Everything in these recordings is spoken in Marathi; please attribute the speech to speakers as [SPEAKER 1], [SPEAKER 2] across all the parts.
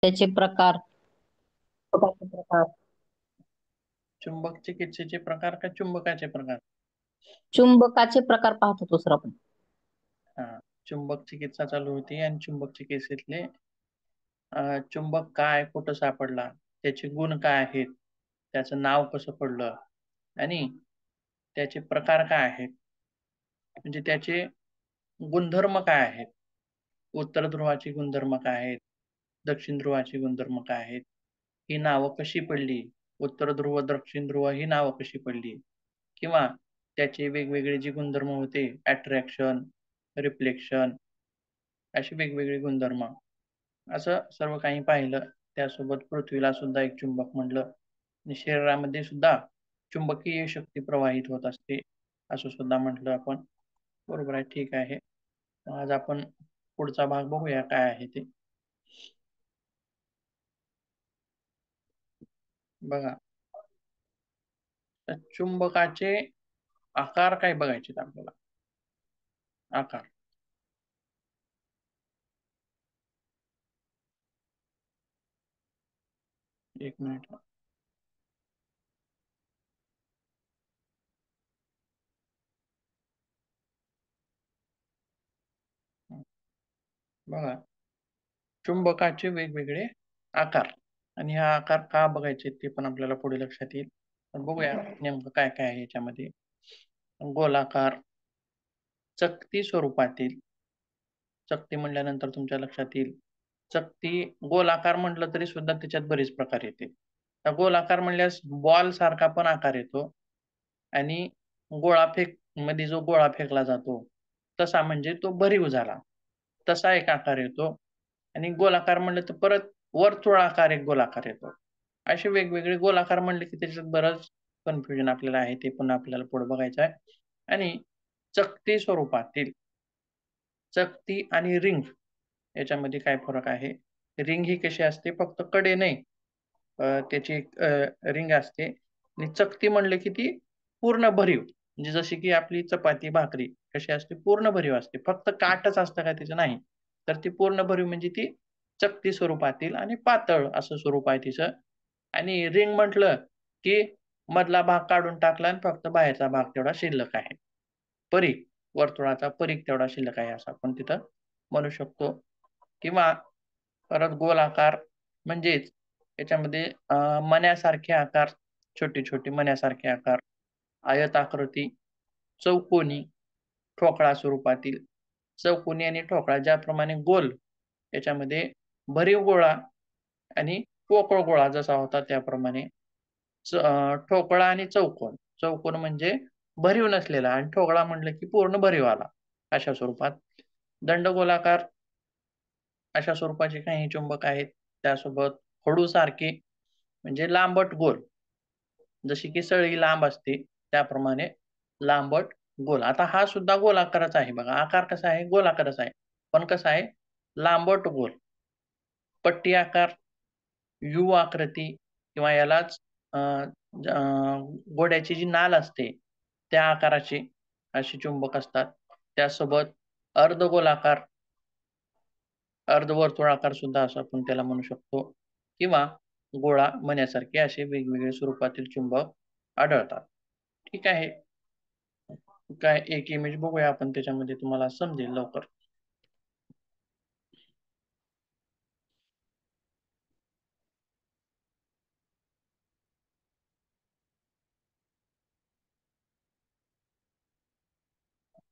[SPEAKER 1] त्याचे प्रकार. चुंबकाचे प्रकार.
[SPEAKER 2] चुंबक चिकित्सेचे प्रकार का चुंबकाचे प्रकार?
[SPEAKER 1] चुंबकाचे प्रकार पाहतो दुसरा पण.
[SPEAKER 2] हा, चुंबक चिकित्सा चालू होती आणि चुंबक चिकित्सेतले चुंबक काय कुठं सापडला, त्याचे गुण काय आहेत, त्याचं नाव कसं पडलं आणि त्याचे प्रकार काय आहेत, म्हणजे त्याचे गुणधर्म काय आहेत, उत्तर ध्रुवाचे गुणधर्म काय आहेत, दक्षिण ध्रुवाचे गुणधर्म काय आहेत, ही नावं कशी पडली, उत्तर ध्रुव दक्षिण ध्रुव ही नावं कशी पडली, किंवा त्याचे वेगवेगळे जे गुणधर्म होते, अट्रॅक्शन, रिफ्लेक्शन, असे वेगवेगळे गुणधर्म, असं सर्व काही पाहिलं. त्यासोबत पृथ्वीला सुद्धा एक चुंबक म्हटलं आणि शरीरामध्ये सुद्धा चुंबकीय शक्ती प्रवाहित होत असते असं सुद्धा म्हटलं आपण. बरोबर आहे, ठीक आहे. आज आपण पुढचा भाग बघूया काय आहे ते. बघा, चुंबकाचे आकार काय बघायचे आपल्याला. आकार, एक मिनिट. बघा, चुंबकाचे वेगवेगळे आकार आणि हा आकार का बघायचे ते पण आपल्याला पुढे लक्षात येईल. पण बघूया नेमकं काय काय आहे याच्यामध्ये. गोलाकार, चकती स्वरूपातील, चकती म्हणल्यानंतर तुमच्या लक्षात येईल, चकती गोलाकार म्हटलं तरी सुद्धा त्याच्यात बरेच प्रकार येते. गोलाकार म्हणल्यास बॉल सारखा पण आकार येतो आणि गोळाफेक मध्ये जो गोळा फेकला जातो तसा, म्हणजे तो भरीव झाला तसा एक आकार येतो. आणि गोलाकार म्हणलं तर परत वर्तुळाकार एक गोलाकार येतो. असे वेगवेगळे गोलाकार म्हणले की त्याच्यात बरंच कन्फ्युजन आपल्याला आहे, ते पण आपल्याला पुढे बघायचं आहे. आणि चकती स्वरूपातील, चकती आणि रिंग याच्यामध्ये काय फरक आहे. रिंग ही कशी असते, फक्त कडे नाही, त्याची एक रिंग असते. आणि चकती म्हणले की ती पूर्ण भरीव, म्हणजे जशी की आपली चपाती भाकरी कशी असते, पूर्ण भरीव असते, फक्त काटच असतं का तिचं, नाही. तर ती पूर्ण भरीव म्हणजे ती चकती स्वरूपातील आणि पातळ असं स्वरूप आहे तिचं. आणि रिंग म्हटलं की मधला भाग काढून टाकला आणि फक्त बाहेरचा भाग तेवढा शिल्लक आहे. परीघ, वर्तुळाचा परीघ तेवढा शिल्लक आहे असं आपण तिथं म्हणू शकतो. किंवा परत गोलाकार म्हणजेच याच्यामध्ये मण्यासारखे आकार, छोटे छोटे मण्यासारखे आकार, आयताकृती, चौकोनी, ठोकळा स्वरूपातील. चौकोनी आणि ठोकळा ज्याप्रमाणे गोल याच्यामध्ये भरीव गोळा आणि पोकळ गोळा जसा होता त्याप्रमाणे ठोकळा आणि चौकोन. चौकोन म्हणजे भरीव नसलेला आणि ठोकळा म्हटलं की पूर्ण भरीव आला अशा स्वरूपात. दंडगोलाकार अशा स्वरूपाचे काही चुंबक आहेत. त्यासोबत खडूसारखे म्हणजे लांबट गोल, जशी की सळी लांब असते त्याप्रमाणे लांबट गोल. आता हा सुद्धा गोलाकारच आहे बघा, आकार कसा आहे, गोलाकारच आहे, पण कसा आहे, लांबट गोल. पट्टी आकार, यू आकृती, किंवा यालाच घोड्याची जी नाल असते त्या आकाराचे असे चुंबक असतात. त्यासोबत अर्धगोलाकार, अर्धवर्तुळाकार सुद्धा असं आपण त्याला म्हणू शकतो, किंवा गोळा मण्यासारखे असे वेगवेगळे स्वरूपातील चुंबक आढळतात. ठीक आहे, काय एक इमेज बघूया आपण, त्याच्यामध्ये तुम्हाला समजेल लवकर.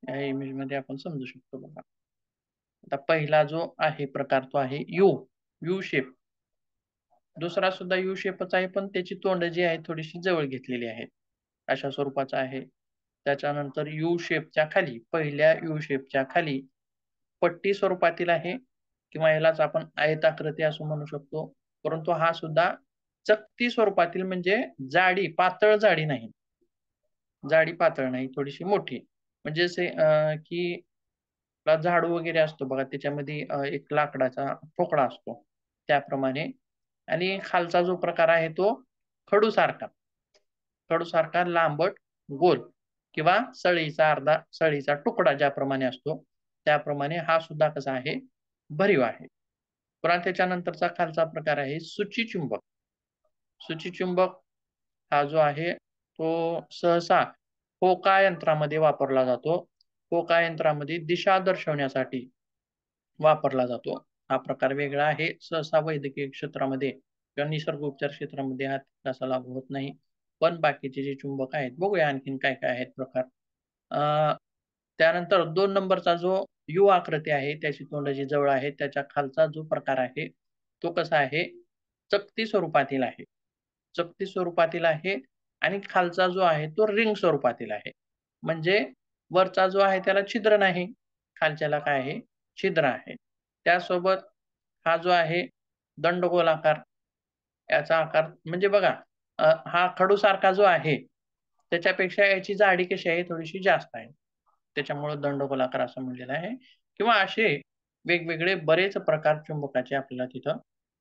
[SPEAKER 2] या इमेज मध्ये आपण समजू शकतो बघा. आता पहिला जो आहे प्रकार तो आहे यू, यू शेप. दुसरा सुद्धा यू शेपच आहे, पण त्याची तोंड जी आहे थोडीशी जवळ घेतलेली आहेत अशा स्वरूपाचा आहे. त्याच्यानंतर यू शेपच्या खाली, पहिल्या यू शेपच्या खाली पट्टी स्वरूपातील आहे, किंवा यालाच आपण आयताकृती असं म्हणू शकतो. परंतु हा सुद्धा चकती स्वरूपातील, म्हणजे जाडी पातळ जाडी नाही, जाडी पातळ नाही, थोडीशी मोठी, म्हणजे असे की झाडू वगैरे असतो बघा, त्याच्यामध्ये एक लाकडाचा ठोकळा असतो त्याप्रमाणे. आणि खालचा जो प्रकार आहे तो खडूसारखा, खडूसारखा लांबट गोल, किंवा सळीचा अर्धा, सळीचा तुकडा ज्याप्रमाणे असतो त्याप्रमाणे हा सुद्धा कसा आहे, भरीव आहे. पुन्हा त्याच्यानंतरचा खालचा प्रकार आहे सूचीचुंबक. सूचीचुंबक हा जो आहे तो सहसा फोका यंत्रामध्ये वापरला जातो. फोका यंत्रामध्ये दिशा दर्शवण्यासाठी वापरला जातो. हा प्रकार वेगळा आहे. सहसा वैद्यकीय क्षेत्रामध्ये किंवा निसर्ग उपचार क्षेत्रामध्ये हा तसा लागू होत नाही. पण बाकीचे जे चुंबक आहेत, बघूया आणखीन काय काय आहेत प्रकार. त्यानंतर 2 नंबरचा जो यू आकृती आहे, त्याची तोंडाची जवळ आहे, त्याच्या खालचा जो प्रकार आहे, तो कसा आहे? चकती स्वरूपातील आहे. चकती स्वरूपातील आहे आणि खालचा जो आहे तो रिंग स्वरूपातील आहे. म्हणजे वरचा जो आहे त्याला छिद्र नाही, खालच्याला काय आहे? छिद्र आहे. त्यासोबत हा जो आहे दंडगोलाकार, याचा आकार म्हणजे बघा हा खडूसारखा जो आहे, त्याच्यापेक्षा याची जाडी कशी आहे? थोडीशी जास्त आहे. त्याच्यामुळं दंडगोलाकार असं म्हणलेलं आहे किंवा असे वेगवेगळे बरेच प्रकार चुंबकाचे आपल्याला तिथं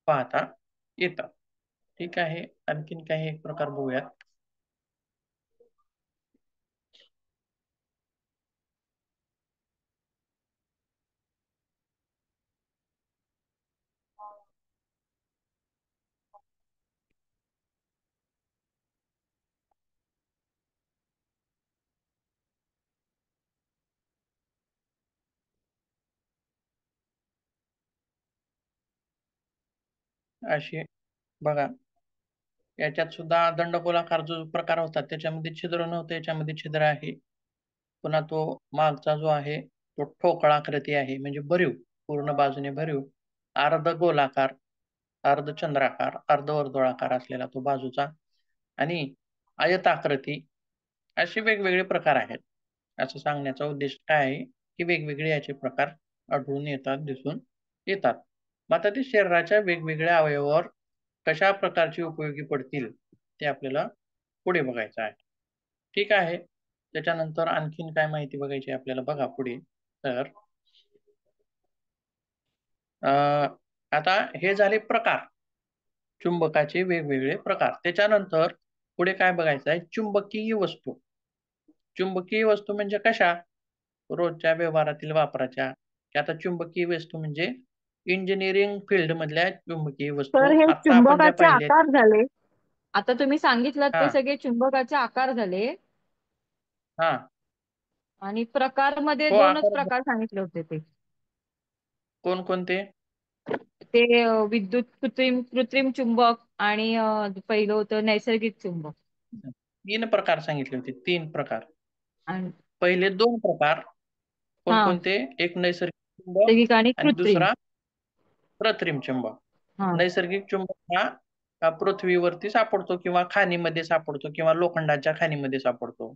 [SPEAKER 2] पाहता येतात. ठीक आहे. आणखीन काही एक प्रकार बघूयात. असे बघा, याच्यात सुद्धा दंडगोलाकार जो प्रकार होता त्याच्यामध्ये छिद्र नव्हतं, याच्यामध्ये छिद्र आहे. पुन्हा तो मागचा जो आहे तो ठोकळाकृती आहे, म्हणजे भरीव, पूर्ण बाजूने भरीव, अर्धगोलाकार, अर्धचंद्राकार, अर्धवर्तुळाकार असलेला तो बाजूचा आणि आयताकृती, असे वेगवेगळे प्रकार आहेत. असं सांगण्याचा उद्देश काय आहे, की वेगवेगळे याचे प्रकार आढळून येतात, दिसून येतात. मग आता ते शरीराच्या वेगवेगळ्या अवयवावर कशा प्रकारचे उपयोगी पडतील ते आपल्याला पुढे बघायचं आहे. ठीक आहे. त्याच्यानंतर आणखीन काय माहिती बघायची आहे आपल्याला, बघा पुढे. तर आता हे झाले प्रकार, चुंबकाचे वेगवेगळे प्रकार. त्याच्यानंतर पुढे काय बघायचं आहे? चुंबकीय वस्तू. चुंबकीय वस्तू म्हणजे कशा? रोजच्या व्यवहारातील वापराच्या. आता चुंबकीय वस्तू म्हणजे इंजिनिअरिंग फील्ड मधल्या चुंबकीय
[SPEAKER 3] तर
[SPEAKER 2] वस्तू.
[SPEAKER 3] हे
[SPEAKER 2] आता आपण ज्या
[SPEAKER 3] चुंबकाचे
[SPEAKER 2] पाहिल्या,
[SPEAKER 3] आकार झाले. आता तुम्ही सांगितलं
[SPEAKER 2] हा
[SPEAKER 3] ते सगळे चुंबकाचे आकार झाले.
[SPEAKER 2] हा
[SPEAKER 3] आणि प्रकारमध्ये
[SPEAKER 2] हो,
[SPEAKER 3] दोनच
[SPEAKER 2] आकार
[SPEAKER 3] प्रकार सांगितले होते ते.
[SPEAKER 2] कोणकोणते?
[SPEAKER 3] ते विद्युत कृत्रिम कृत्रिम चुंबक आणि पहिलं होतं नैसर्गिक चुंबक.
[SPEAKER 2] 3 प्रकार सांगितले होते. 3 प्रकार.
[SPEAKER 3] आणि
[SPEAKER 2] पहिले 2 प्रकार
[SPEAKER 3] हा,
[SPEAKER 2] कोणकोणते? एक नैसर्गिक चुंबक
[SPEAKER 3] नैसर्गिक आणि
[SPEAKER 2] आणि
[SPEAKER 3] कृत्रिम.
[SPEAKER 2] दुसरा कृत्रिम चुंबक.
[SPEAKER 3] हा.
[SPEAKER 2] नैसर्गिक चुंबक हा पृथ्वीवरती सापडतो किंवा खाणीमध्ये सापडतो किंवा लोखंडाच्या खाणीमध्ये सापडतो.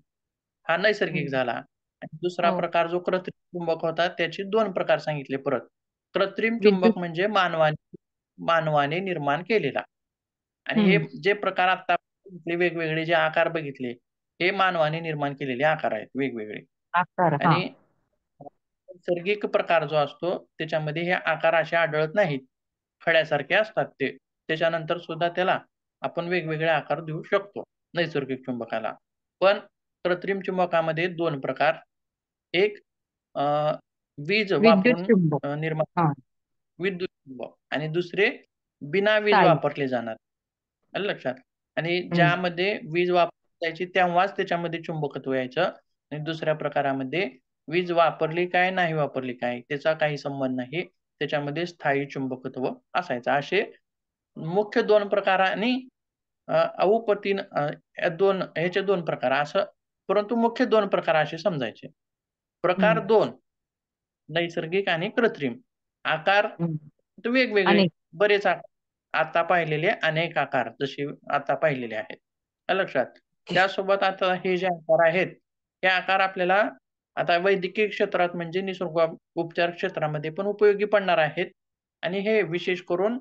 [SPEAKER 2] हा नैसर्गिक
[SPEAKER 3] हम्म.
[SPEAKER 2] झाला. आणि दुसरा
[SPEAKER 3] हो.
[SPEAKER 2] प्रकार जो कृत्रिम चुंबक होता, त्याचे 2 प्रकार सांगितले परत. कृत्रिम
[SPEAKER 3] विद्युत.
[SPEAKER 2] चुंबक म्हणजे मानवाने निर्माण केलेला. आणि हे
[SPEAKER 3] हम्म.
[SPEAKER 2] जे प्रकार आता वेगवेगळे जे आकार बघितले, हे मानवाने निर्माण केलेले आकार आहेत वेगवेगळे.
[SPEAKER 3] आकार. हा.
[SPEAKER 2] आणि नैसर्गिक प्रकार जो असतो त्याच्यामध्ये हे आकार असे आढळत नाहीत, खड्यासारखे असतात ते. त्याच्यानंतर सुद्धा त्याला आपण वेगवेगळे आकार देऊ शकतो नैसर्गिक चुंबकाला. पण कृत्रिम चुंबकामध्ये 2 प्रकार, एक अ, वीज
[SPEAKER 3] विद्युत
[SPEAKER 2] वापरून
[SPEAKER 3] चुंबक.
[SPEAKER 2] निर्माण
[SPEAKER 3] हा.
[SPEAKER 2] विद्युत चुंबक आणि दुसरे बिना वीज
[SPEAKER 3] स्थायी.
[SPEAKER 2] वापरले जाणार. आलं लक्षात? आणि
[SPEAKER 3] हम्म.
[SPEAKER 2] ज्यामध्ये वीज वापरायची तेव्हाच त्याच्यामध्ये चुंबकत्व यायचं आणि दुसऱ्या प्रकारामध्ये वीज वापरली काय, नाही वापरली काय, त्याचा काही संबंध नाही. त्याच्यामध्ये स्थायी चुंबकत्व असायचं. असे मुख्य 2 प्रकार आणि अवपतीन या 2 ह्याचे 2 प्रकार असं, परंतु मुख्य 2 प्रकार असे समजायचे. प्रकार
[SPEAKER 3] हम्म.
[SPEAKER 2] 2 नैसर्गिक आणि कृत्रिम. आकार
[SPEAKER 3] हम्म.
[SPEAKER 2] वेगवेगळे,
[SPEAKER 3] अनेक.
[SPEAKER 2] बरेच आकार. आता पाहिलेले अनेक आकार जसे आता पाहिलेले आहेत. आलं लक्षात? त्यासोबत आता हे जे आकार आहेत, हे आकार आपल्याला आता वैद्यकीय क्षेत्रात म्हणजे निसर्ग उपचार क्षेत्रामध्ये पण उपयोगी पडणार आहेत. आणि हे विशेष करून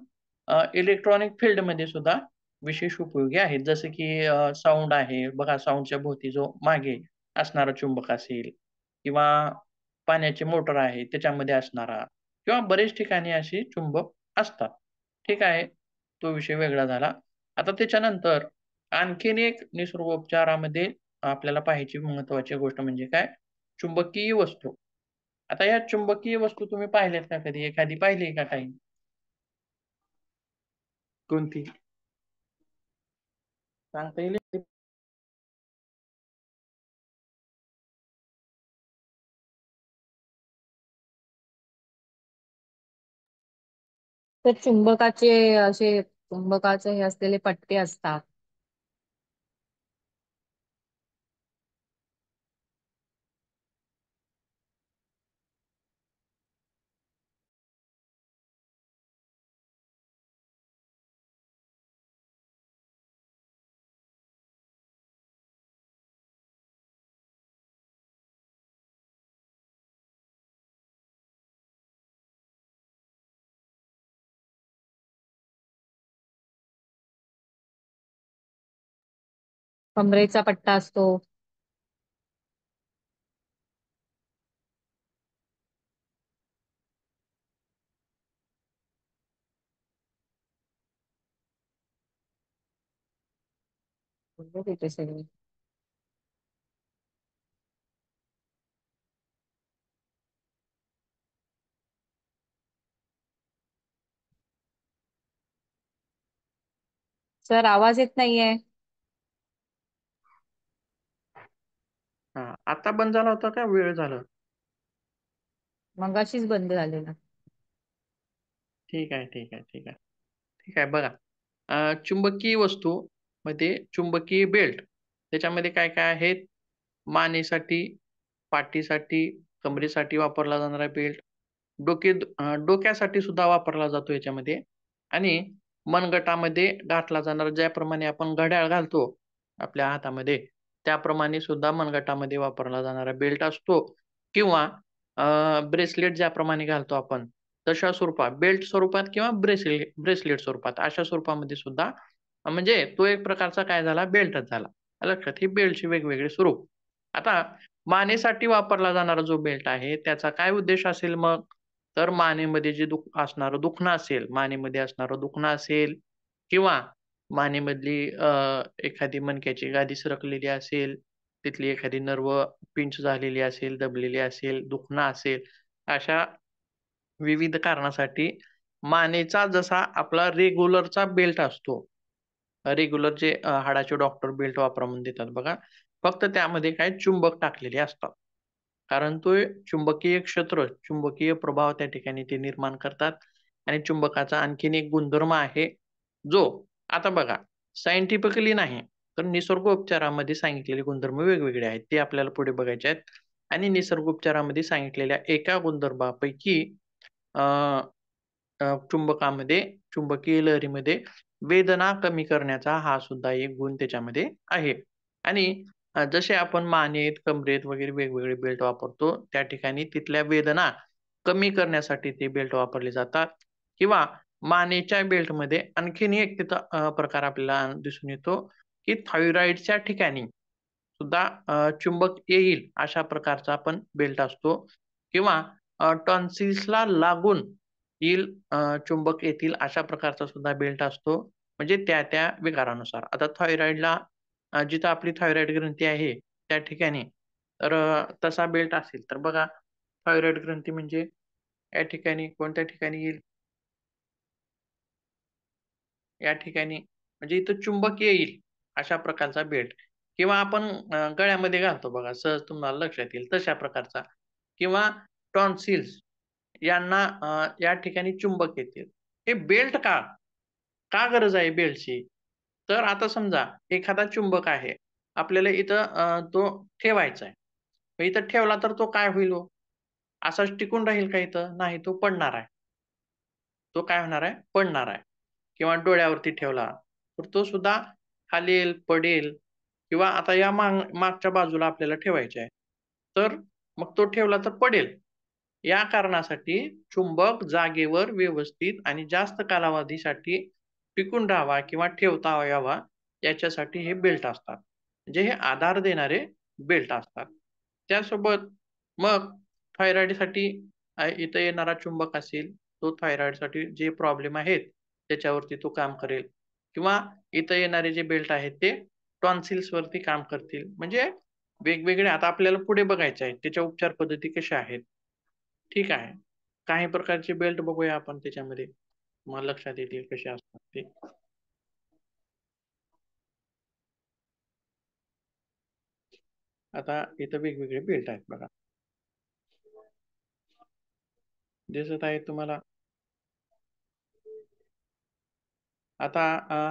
[SPEAKER 2] इलेक्ट्रॉनिक फील्डमध्ये सुद्धा विशेष उपयोगी आहेत. जसं की साउंड आहे. बघा, साउंडच्या भोवती जो मागे असणारा चुंबक असेल किंवा पाण्याची मोटर आहे त्याच्यामध्ये असणारा किंवा बरेच ठिकाणी अशी चुंबक असतात. ठीक आहे. तो विषय वेगळा झाला. आता त्याच्यानंतर आणखीन एक निसर्गोपचारामध्ये आपल्याला पाहायची महत्त्वाची गोष्ट म्हणजे काय? चुंबकीय वस्तू. आता या चुंबकीय वस्तू तुम्ही पाहिल्यात का कधी? एखादी पाहिली आहे का काही? कोणती सांगता येईल?
[SPEAKER 3] तर चुंबकाचे हे असलेले पट्टे असतात. कमरेचा पट्टा असतो. बोललो तिथे सगळे. सर आवाज येत नाहीये.
[SPEAKER 2] हा, आता बंद झाला होता का वेळ झाला?
[SPEAKER 3] मगाशीच बंद झालेला.
[SPEAKER 2] ठीक आहे ठीक आहे ठीक आहे ठीक आहे. बघा, चुंबकीय वस्तू मध्ये चुंबकीय बेल्ट त्याच्यामध्ये काय काय आहेत? मानेसाठी, पाठीसाठी, कमरेसाठी वापरला जाणारा बेल्ट, डोक्यासाठी सुद्धा वापरला जातो याच्यामध्ये, आणि मनगटामध्ये घातला जाणारा, ज्याप्रमाणे आपण घड्याळ घालतो आपल्या हातामध्ये त्याप्रमाणे सुद्धा मनगटामध्ये वापरला जाणारा बेल्ट असतो, किंवा ब्रेसलेट ज्याप्रमाणे घालतो आपण तशा स्वरूपात, बेल्ट स्वरूपात किंवा ब्रेसलेट स्वरूपात, अशा स्वरूपामध्ये सुद्धा, म्हणजे तो एक प्रकारचा काय झाला, बेल्टच झाला. लक्षात, ही बेल्टची वेगवेगळे स्वरूप. आता मानेसाठी वापरला जाणारा जो बेल्ट आहे त्याचा काय उद्देश असेल मग? तर मानेमध्ये जे असणारं दुखणं असेल, मानेमध्ये असणारं दुखणं असेल, किंवा मानेमधली एखादी मणक्याची गादी सरकलेली असेल, तिथली एखादी नर्व पिंच झालेली असेल, दबलेली असेल, दुखणं असेल, अशा विविध कारणासाठी मानेचा जसा आपला रेग्युलरचा बेल्ट असतो, रेग्युलर जे हाडाचे डॉक्टर बेल्ट वापरा म्हणून देतात बघा, फक्त त्यामध्ये काय चुंबक टाकलेले असतात. कारण तो चुंबकीय क्षेत्र, चुंबकीय प्रभाव त्या ठिकाणी ते निर्माण करतात. आणि चुंबकाचा आणखीन एक गुणधर्म आहे, जो आता बघा सायंटिफिकली नाही तर निसर्गोपचारामध्ये सांगितलेले गुणधर्म वेगवेगळे आहेत, ते आपल्याला पुढे बघायचे आहेत. आणि निसर्गोपचारामध्ये सांगितलेल्या एका गुणधर्मापैकी अ, चुंबकामध्ये, चुंबकीय लहरीमध्ये वेदना कमी करण्याचा हा सुद्धा एक गुण त्याच्यामध्ये आहे. आणि जसे आपण मानेत, कमरेत वगैरे वेगवेगळे बेल्ट वापरतो, त्या ठिकाणी तिथल्या वेदना कमी करण्यासाठी ते बेल्ट वापरले जातात. किंवा मानेच्या बेल्टमध्ये आणखीन एक तिथं प्रकार आपल्याला दिसून येतो, की थायरॉइडच्या ठिकाणी सुद्धा चुंबक येईल अशा प्रकारचा पण बेल्ट असतो, किंवा टॉन्सिल्सला लागून येईल, चुंबक येतील अशा प्रकारचा सुद्धा बेल्ट असतो. म्हणजे त्या विकारानुसार. आता थायरॉइडला जिथं आपली थायरॉइड ग्रंथी आहे त्या ठिकाणी तर तसा बेल्ट असेल तर बघा, थायरॉइड ग्रंथी म्हणजे या ठिकाणी कोणत्या ठिकाणी येईल? या ठिकाणी, म्हणजे इथं चुंबक येईल अशा प्रकारचा बेल्ट, किंवा आपण गळ्यामध्ये घालतो बघा, सहज तुम्हाला लक्षात येईल तशा प्रकारचा, किंवा टॉन्सिल्स यांना या ठिकाणी चुंबक येतील. हे बेल्ट का का गरज आहे बेल्टची? तर आता समजा एखादा चुंबक आहे, आपल्याला इथं तो ठेवायचा आहे. मग इथं ठेवला तर तो काय होईल हो? असाच टिकून राहील का इथं? नाही, तो पडणार आहे. तो काय होणार आहे? पडणार आहे. किंवा डोळ्यावरती ठेवला, तर तो सुद्धा हालेल, पडेल, किंवा आता या मागच्या बाजूला आपल्याला ठेवायचे आहे. तर मग तो ठेवला तर पडेल. या कारणासाठी चुंबक जागेवर व्यवस्थित आणि जास्त कालावधीसाठी टिकून राहावा किंवा ठेवता यावा, याच्यासाठी हे बेल्ट असतात. म्हणजे हे आधार देणारे बेल्ट असतात. त्यासोबत मग थायरॉइडसाठी इथं येणारा चुंबक असेल, तो थायरॉइडसाठी जे प्रॉब्लेम आहेत त्याच्यावरती तो काम करेल, किंवा इथं येणारे जे बेल्ट आहेत ते टॉन्सिल्स वरती काम करतील. म्हणजे वेगवेगळे आता आपल्याला पुढे बघायचे आहे त्याच्या उपचार पद्धती कशा आहेत. ठीक आहे. काही प्रकारचे बेल्ट बघूया आपण त्याच्यामध्ये. तुम्हाला लक्षात येतील कसे असतात ते. आता इथं वेगवेगळे बेल्ट आहेत बघा, दिसत आहे तुम्हाला. आता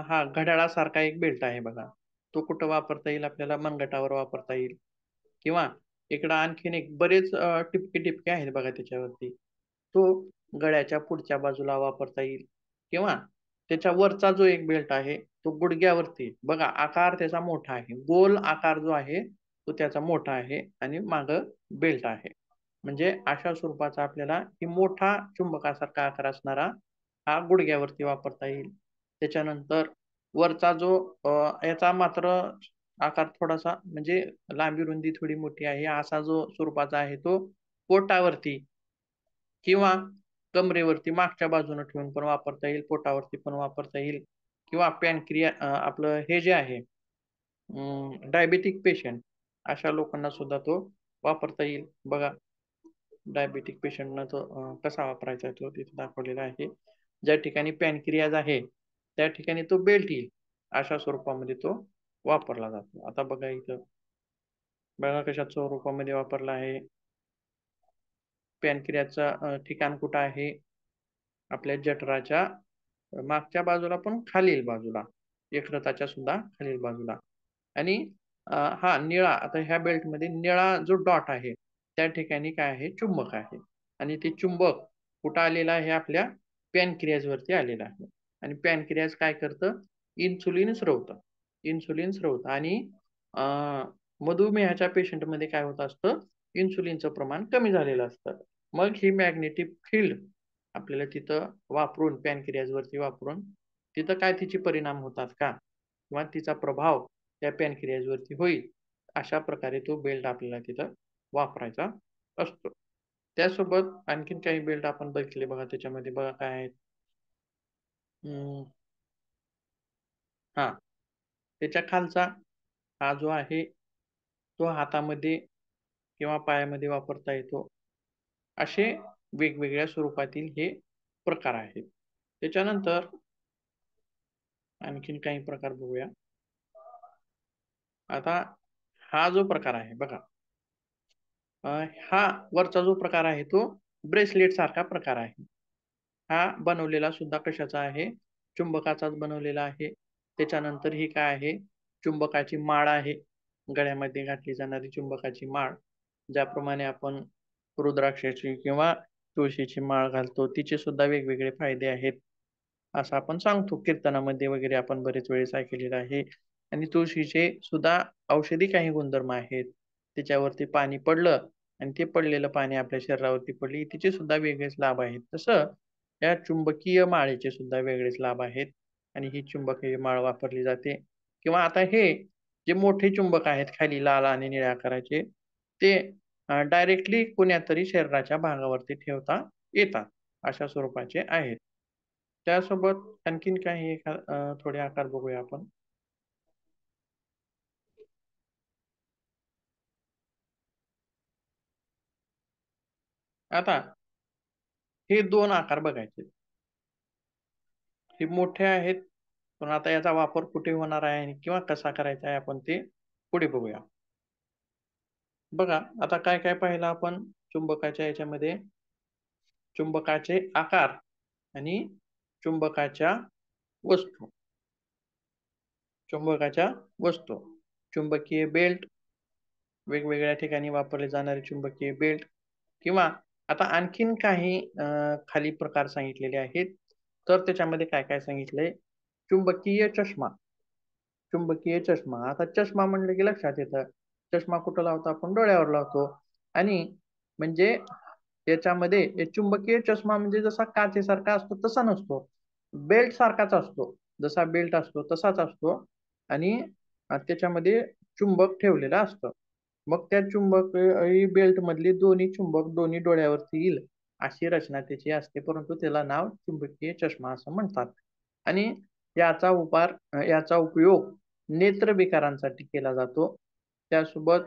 [SPEAKER 2] हा घड्याळासारखा एक बेल्ट आहे बघा, तो कुठं वापरता येईल आपल्याला? मनगटावर वापरता येईल, किंवा इकडं आणखीन एक बरेच टिपके टिपके आहेत बघा त्याच्यावरती, तो गळ्याच्या पुढच्या बाजूला वापरता येईल, किंवा त्याच्या वरचा जो एक बेल्ट आहे तो गुडघ्यावरती बघा, आकार त्याचा मोठा आहे, गोल आकार जो आहे तो त्याचा मोठा आहे आणि माग बेल्ट आहे. म्हणजे अशा स्वरूपाचा आपल्याला ही मोठा चुंबकासारखा आकार असणारा हा गुडघ्यावरती वापरता येईल. त्याच्यानंतर वरचा जो याचा मात्र आकार थोडासा म्हणजे लांबी रुंदी थोडी मोठी आहे, असा जो स्वरूपाचा आहे तो पोटावरती किंवा कमरेवरती मागच्या बाजूने ठेवून पण वापरता येईल, पोटावरती पण वापरता येईल, किंवा पॅनक्रिया आपलं हे जे आहे डायबेटिक पेशंट, अशा लोकांना सुद्धा तो वापरता येईल बघा. डायबेटिक पेशंटना तो कसा वापरायचा आहे तो तिथे दाखवलेला आहे. ज्या ठिकाणी पॅनक्रियाज आहे त्या ठिकाणी तो बेल्ट येईल, अशा स्वरूपामध्ये तो वापरला जातो. आता बघा इथं, बघा कशा स्वरूपामध्ये वापरला आहे. पॅनक्रियाचं ठिकाण कुठं आहे? आपल्या जठराच्या मागच्या बाजूला पण खालील बाजूला, यकृताच्या सुद्धा खालील बाजूला. आणि हा निळा, आता ह्या बेल्टमध्ये निळा जो डॉट आहे त्या ठिकाणी काय आहे? चुंबक आहे. आणि ते चुंबक कुठं आलेलं आहे? आपल्या पॅनक्रियाज वरती आलेलं आहे. आणि पॅनक्रियाज काय करतं? इन्सुलिन स्रवतं, इन्सुलिन स्रवतं. आणि मधुमेहाच्या पेशंटमध्ये काय होत असतं? इन्सुलिनचं प्रमाण कमी झालेलं असतं. मग ही मॅग्नेटिक फील्ड आपल्याला तिथं वापरून, पॅनक्रियाज वरती वापरून तिथं काय तिचे परिणाम होतात का, किंवा तिचा प्रभाव त्या पॅनक्रियाज वरती होईल, अशा प्रकारे तो बेल्ट आपल्याला तिथं वापरायचा असतो. त्यासोबत आणखीन काही बेल्ट आपण बघितले बघा, त्याच्यामध्ये बघा काय आहेत. हा, त्याच्या खालचा हा जो आहे तो हातामध्ये किंवा पायामध्ये वापरता येतो. असे वेगवेगळ्या स्वरूपातील हे प्रकार आहेत. त्याच्यानंतर आणखीन काही प्रकार बघूया. आता हा जो प्रकार आहे बघा, हा वरचा जो प्रकार आहे तो ब्रेसलेट सारखा प्रकार आहे. हा बनवलेला सुद्धा कशाचा आहे? चुंबकाचाच बनवलेला आहे. त्याच्यानंतर ही काय आहे? चुंबकाची माळ आहे, गळ्यामध्ये घातली जाणारी चुंबकाची माळ. ज्याप्रमाणे आपण रुद्राक्षाची किंवा तुळशीची माळ घालतो, तिचे सुद्धा वेगवेगळे फायदे आहेत असं आपण सांगतो. कीर्तनामध्ये वगैरे आपण बरेच वेळेस ऐकलेलं आहे. आणि तुळशीचे सुद्धा औषधी काही गुणधर्म आहेत. त्याच्यावरती पाणी पडलं आणि ते पडलेलं पाणी आपल्या शरीरावरती पडली, तिचे सुद्धा वेगळेच लाभ आहेत. तसं या चुंबकीय माळेचे सुद्धा वेगळेच लाभ आहेत. आणि ही चुंबकीय माळ वापरली जाते. किंवा आता हे जे मोठे चुंबक आहेत खाली लाल आणि निळ्या आकाराचे, ते डायरेक्टली कोण्यातरी शरीराच्या भागावरती ठेवता येतात, अशा स्वरूपाचे आहेत. त्यासोबत आणखीन काही थोडे आकार बघूया आपण. आता हे दोन आकार बघायचे, हे मोठे आहेत, पण आता याचा वापर कुठे होणार आहे किंवा कसा करायचा आहे आपण ते पुढे बघूया. बघा आता काय काय पाहिलं आपण चुंबकाच्या याच्यामध्ये? चुंबकाचे आकार आणि चुंबकाच्या वस्तू. चुंबकाच्या वस्तू, चुंबकीय बेल्ट, वेगवेगळ्या ठिकाणी वापरले जाणारे चुंबकीय बेल्ट, किंवा आता आणखीन काही खाली प्रकार सांगितलेले आहेत. तर त्याच्यामध्ये काय काय सांगितलंय? चुंबकीय चष्मा. चुंबकीय चष्मा, आता चष्मा म्हणलं की लक्षात येतं, चष्मा कुठं लावतो आपण? डोळ्यावर लावतो. आणि म्हणजे त्याच्यामध्ये चुंबकीय चष्मा म्हणजे जसा काचेसारखा असतो तसा नसतो, बेल्ट सारखाच असतो. जसा बेल्ट असतो तसाच असतो. आणि त्याच्यामध्ये चुंबक ठेवलेलं असतं. मग त्या चुंबक बेल्ट मधली दोन्ही चुंबक दोन्ही डोळ्यावरती येईल अशी रचना त्याची असते, परंतु त्याला नाव चुंबकीय चष्मा असं म्हणतात. आणि याचा उपयोग नेत्रविकारांसाठी केला जातो. त्यासोबत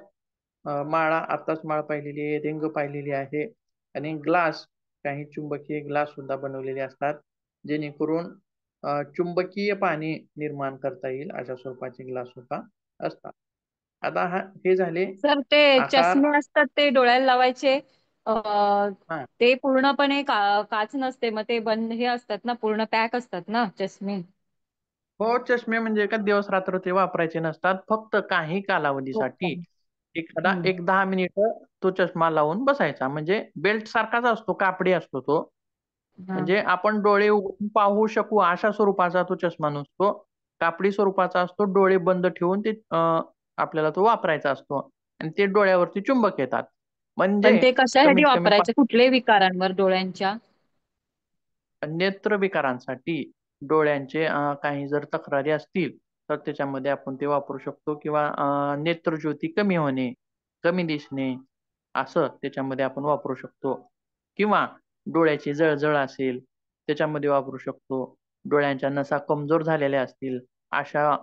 [SPEAKER 2] माळा, आत्ताच माळ पाहिलेली आहे, रिंग पाहिलेली आहे. आणि ग्लास, काही चुंबकीय ग्लास सुद्धा बनवलेले असतात, जेणेकरून चुंबकीय पाणी निर्माण करता येईल अशा स्वरूपाचे ग्लास सुद्धा असतात. आता हे झाले
[SPEAKER 3] सर ते
[SPEAKER 2] आकार.
[SPEAKER 3] चष्मे असतात ते डोळ्याला लावायचे.
[SPEAKER 2] हा,
[SPEAKER 3] ते पूर्णपणे काच नसते, मग ते बंद हे असतात ना, पूर्ण पॅक असतात ना चष्मे.
[SPEAKER 2] हो, चष्मे म्हणजे एका दिवस रात्र ते वापरायचे नसतात, फक्त काही
[SPEAKER 3] हो का?
[SPEAKER 2] कालावधीसाठी एखादा
[SPEAKER 3] हम्म.
[SPEAKER 2] 1-10 मिनिट तो चष्मा लावून बसायचा. म्हणजे बेल्ट सारखाच असतो, कापडी असतो तो.
[SPEAKER 3] हा.
[SPEAKER 2] म्हणजे आपण डोळे उघडून पाहू शकू अशा स्वरूपाचा तो चष्मा नसतो, कापडी स्वरूपाचा असतो. डोळे बंद ठेवून ते आपल्याला तो वापरायचा असतो आणि ते डोळ्यावरती चुंबक येतात.
[SPEAKER 3] पण
[SPEAKER 2] म्हणजे
[SPEAKER 3] ते कशासाठी
[SPEAKER 2] कमीत कमी
[SPEAKER 3] वापरायचे, कुठल्याही विकारांवर डोळ्यांच्या?
[SPEAKER 2] नेत्र विकारांसाठी डोळ्यांचे काही जर तक्रारी असतील तर त्याच्यामध्ये आपण ते वापरू शकतो, किंवा नेत्रज्योती कमी होणे, कमी दिसणे, असं त्याच्यामध्ये आपण वापरू शकतो. किंवा डोळ्याची जळजळ असेल त्याच्यामध्ये वापरू शकतो. डोळ्यांच्या नसा कमजोर झालेल्या असतील अशा